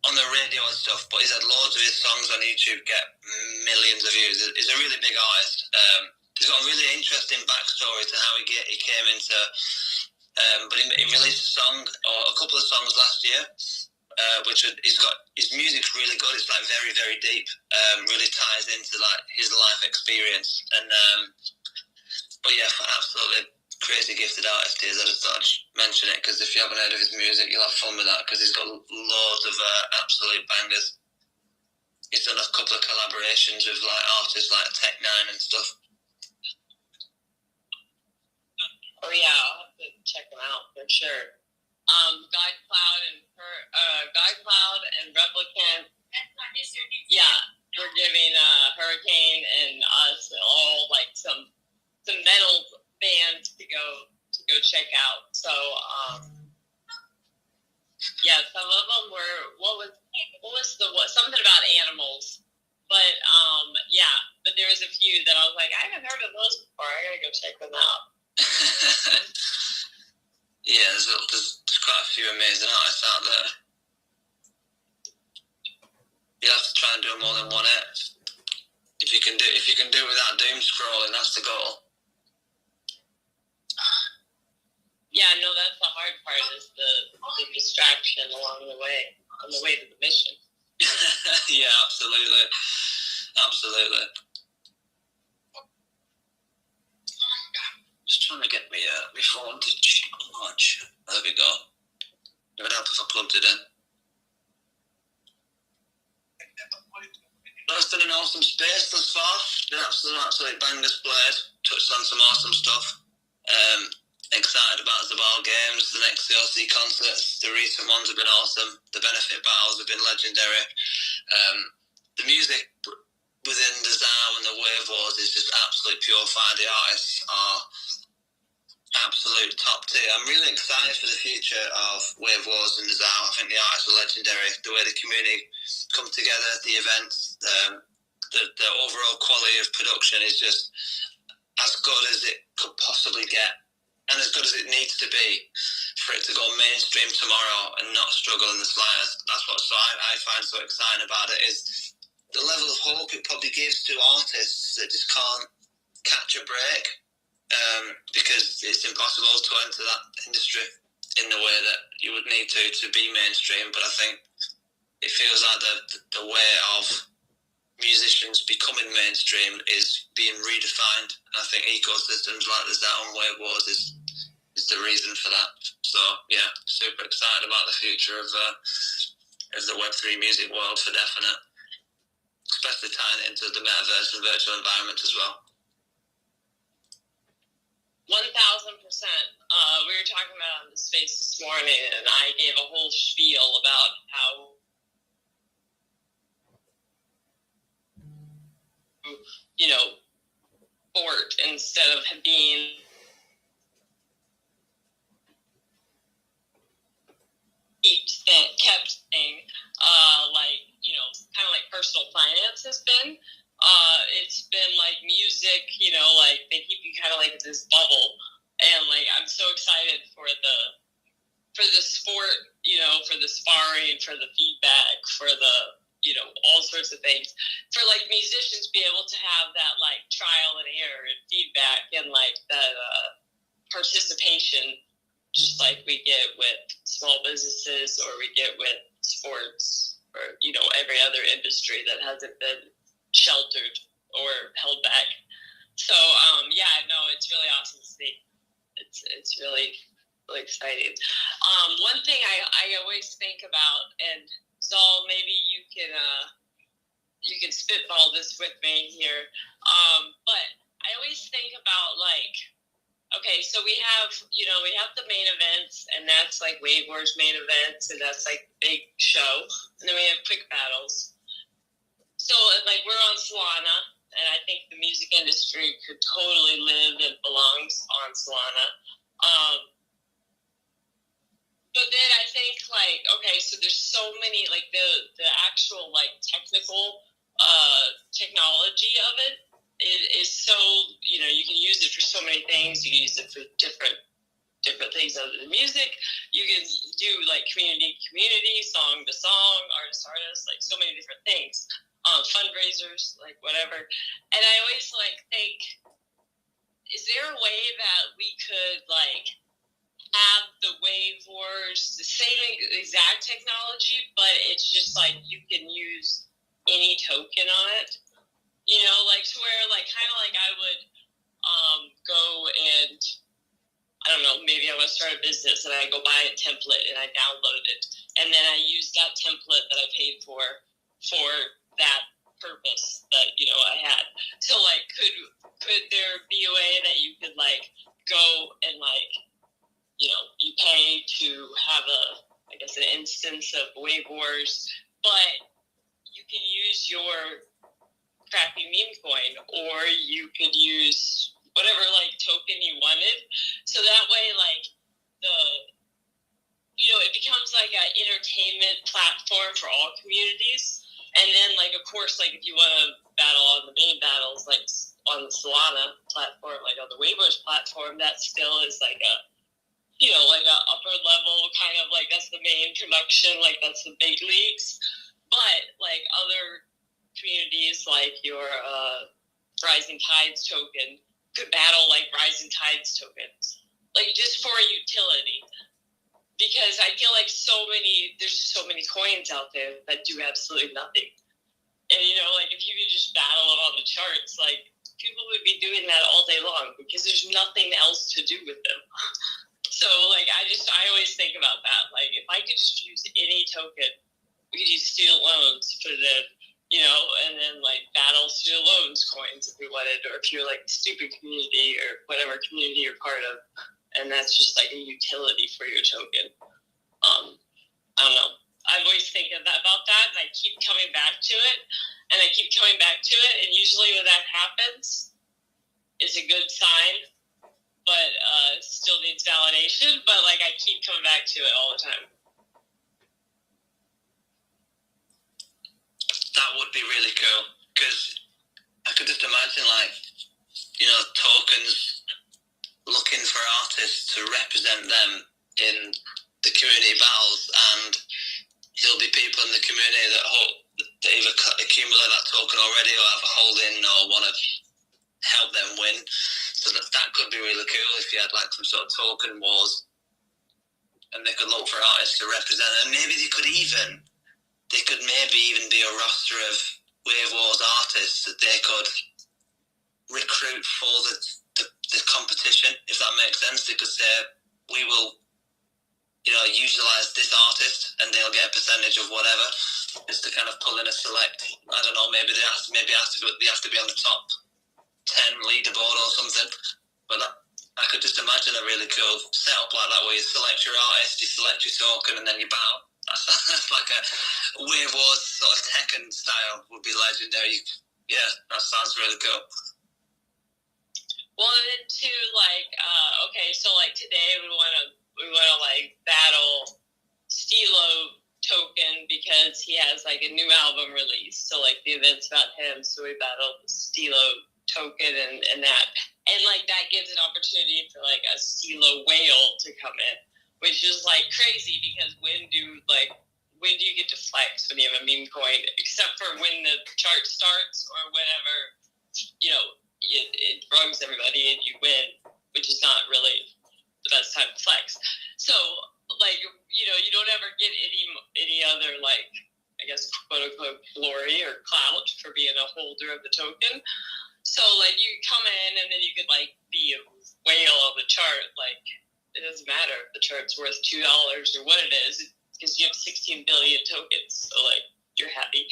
on the radio and stuff, but he's had loads of his songs on YouTube get millions of views. He's a really big artist. He's got a really interesting backstory to how he came into... but he released a song or a couple of songs last year, which his music's really good. It's like very, very deep. Really ties into like his life experience. And but yeah, absolutely crazy gifted artist he is. I just thought I'd mention it because if you haven't heard of his music, you'll have fun with that because he's got loads of absolute bangers. He's done a couple of collaborations with like artists like Tech9 and stuff. Oh yeah, I'll have to check them out for sure. God Cloud and Replicant. Yeah, we're giving Hurricane and us all like some metal bands to go check out. So yeah, some of them were something about animals. But yeah, but there was a few that I was like, I haven't heard of those before. I gotta go check them out. Yeah, there's quite a few amazing artists out there. You have to try and do more than one act. If you can do it without doom scrolling, that's the goal. Yeah, no, that's the hard part is the distraction along the way, on the way to the mission. Yeah, absolutely. Just trying to get my phone to charge. There we go. It would help if I plugged it in. found some space thus far. Been some absolute bangers played. Touched on some awesome stuff. Excited about the ball games, the next COC concerts. The recent ones have been awesome. The benefit battles have been legendary. The music within the ZAO and the Wave Wars is just absolutely pure fire. The artists are absolute top tier. I'm really excited for the future of Wave Wars and the ZAO. I think the artists are legendary. The way the community come together, the events, the overall quality of production is just as good as it could possibly get, and as good as it needs to be for it to go mainstream tomorrow and not struggle in the slightest. That's what I find so exciting about it, is the level of hope it probably gives to artists that just can't catch a break, because it's impossible to enter that industry in the way that you would need to be mainstream. But I think it feels like the way of musicians becoming mainstream is being redefined. I think ecosystems like the ZAO and Wave Wars is the reason for that. So yeah, super excited about the future of the Web3 music world for definite. Especially tying it into the metaverse and virtual environment as well. 1,000%. We were talking about in the space this morning, and I gave a whole spiel about how, sport instead of being kept saying, kind of like personal finance has been. It's been like music, they keep you kind of like in this bubble. And I'm so excited for the sport, for the sparring, for the feedback, for the, all sorts of things. For musicians be able to have that trial and error and feedback and that participation, just like we get with small businesses or we get with sports or, every other industry that hasn't been sheltered or held back. So, it's really awesome to see. It's really, really exciting. One thing I always think about, and Zal, maybe you can spitball this with me here, but I always think about okay, so we have the main events, and that's Wave Wars main events, and that's the big show, and then we have quick battles. So we're on Solana, and I think the music industry could totally live and belongs on Solana. But then I think okay, so there's so many the actual technical technology of it is so you can use it for so many things. You can use it for different things other than music. You can do community, song to song, artist, so many different things. Fundraisers, whatever. And I always think, is there a way that we could have the Wave Wars, the same exact technology, but it's just you can use any token on it? To where kind of I would go and, I don't know, maybe I want to start a business and I go buy a template and I download it, and then I use that template that I paid for that purpose that I had. So could there be a way that you could go and you pay to have an instance of Wave Wars, but you can use your crappy meme coin, or you could use whatever token you wanted, so that way it becomes an entertainment platform for all communities. And then of course if you want to battle on the main battles on the Solana platform, on the Wave Wars platform, that still is a upper level kind of that's the main production, that's the big leagues. But other communities, your Rising Tides token could battle Rising Tides tokens, just for a utility. Because I feel there's so many coins out there that do absolutely nothing. And if you could just battle them on the charts, people would be doing that all day long because there's nothing else to do with them. So I always think about that. If I could just use any token, we could use student loans for the you know, and then like battle student loans coins if we wanted, or if you're like stupid community or whatever community you're part of, and that's just like a utility for your token. I don't know. I've always think about that, and I keep coming back to it, and usually when that happens, it's a good sign, but still needs validation. But like I keep coming back to it all the time. That would be really cool, because I could just imagine, like, you know, tokens looking for artists to represent them in the community battles, and there'll be people in the community that either accumulate that token already or have a holding or want to help them win. So that could be really cool if you had like some sort of token wars, and they could look for artists to represent, and maybe they could maybe even be a roster of Wave Wars artists that they could recruit for the competition, if that makes sense. They could say, we will, you know, utilize this artist and they'll get a percentage of whatever, just to kind of pull in a select, I don't know, maybe they have to be on the top 10 leaderboard or something. But I could just imagine a really cool setup like that, where you select your artist, you select your token, and then you battle. That's like a Wave Wars sort of Tekken style, would be legendary. Yeah, that sounds really cool. Well, and then too, like, okay, so like today we want to like battle Stilo Token because he has like a new album release. So like the event's about him, so we battle Stilo Token and that, and like that gives an opportunity for like a Stilo Whale to come in, which is like crazy because when do you get to flex when you have a meme coin, except for when the chart starts or whenever, you know, it runs everybody and you win, which is not really the best time to flex. So like, you know, you don't ever get any other like, I guess, quote unquote glory or clout for being a holder of the token. So like you come in and then you could like be a whale of the chart. Like it doesn't matter if the chart's worth $2 or what it is, because you have 16 billion tokens. So like you're happy.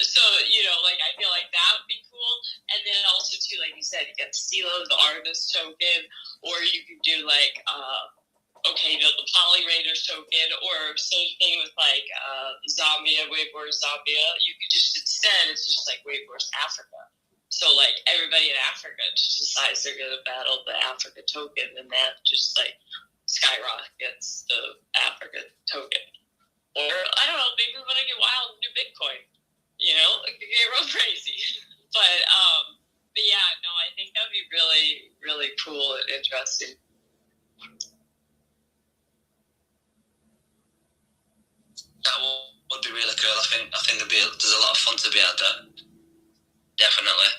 So, you know, like I feel like that would be cool. And then also too, like you said, you got Stilo, the artist token, or you could do like okay, you know, the Poly Raiders token, or same thing with like Zambia, Wave Wars Zambia. You could just instead, it's just like Wave Wars Africa. So like everybody in Africa just decides they're gonna battle the Africa token, and that just like skyrockets the Africa token. Or I don't know, maybe when I get wild and do Bitcoin, you know, it could get real crazy. But yeah, no, I think that'd be really, really cool and interesting. That would be really cool. I think there's a lot of fun to be had there. Definitely.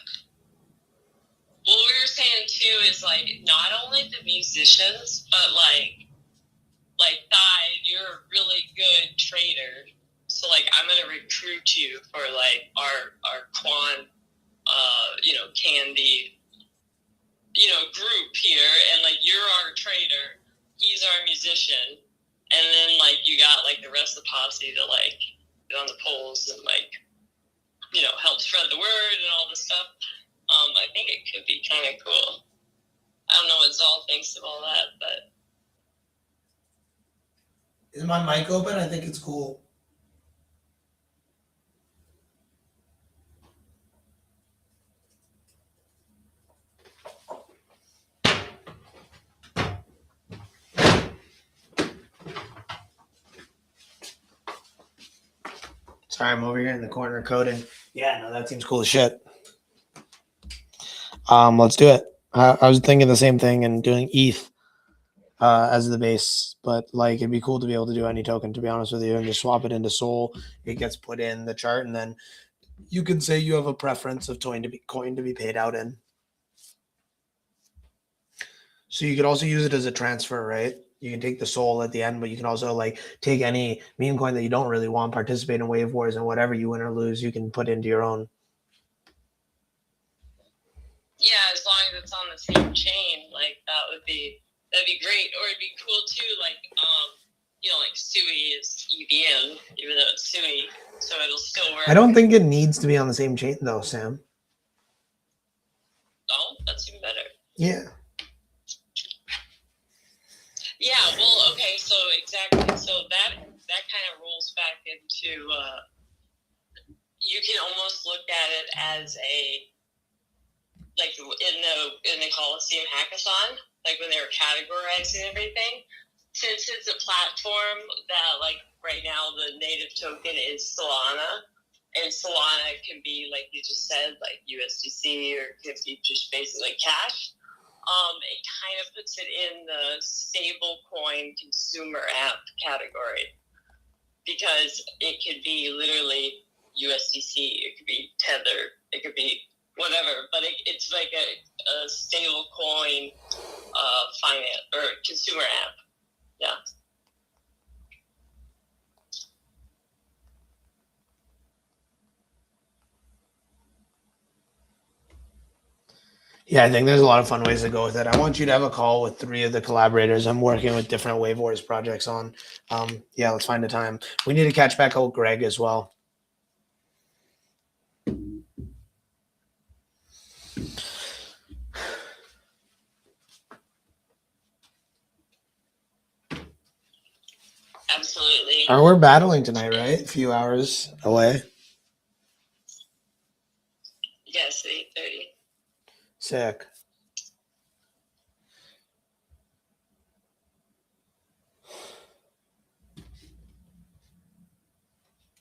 What we were saying too is like not only the musicians, but like Thai, you're a really good trader. So like I'm gonna recruit you for like our Quan, you know, Candy, you know, group here, and like you're our trader, he's our musician, and then like you got like the rest of the posse to like get on the polls and like, you know, help spread the word and all this stuff. I think it could be kind of cool. I don't know what Zal thinks of all that, but is my mic open? I think it's cool. Sorry, I'm over here in the corner coding. Yeah, no, that seems cool as shit. Let's do it. I was thinking the same thing and doing ETH as the base, but like it'd be cool to be able to do any token, to be honest with you, and just swap it into Sol. It gets put in the chart, and then you can say you have a preference of coin to be paid out in. So you could also use it as a transfer, right? You can take the Sol at the end, but you can also like take any meme coin that you don't really want, participate in Wave Wars, and whatever you win or lose, you can put into your own. yeah, as long as it's on the same chain, like that'd be great. Or it'd be cool too, like like SUI is EVM, even though it's SUI, so it'll still work. I don't think it needs to be on the same chain though, Sam. Oh, that's even better. Yeah. Yeah, well, okay, so exactly. So that kind of rolls back into you can almost look at it as a like in the Coliseum Hackathon, like when they were categorizing everything. Since it's a platform that, like, right now the native token is Solana, and Solana can be, like you just said, like USDC, or it could be just basically cash. It kind of puts it in the stablecoin consumer app category, because it could be literally USDC, it could be Tether, it could be whatever, but it's like a stablecoin finance or consumer app. Yeah. Yeah, I think there's a lot of fun ways to go with it. I want you to have a call with 3 of the collaborators I'm working with different Wave Wars projects on. Yeah, let's find a time. We need to catch back up with Greg as well. Absolutely. We're battling tonight, right? A few hours away. Yes, 8:30. Sick.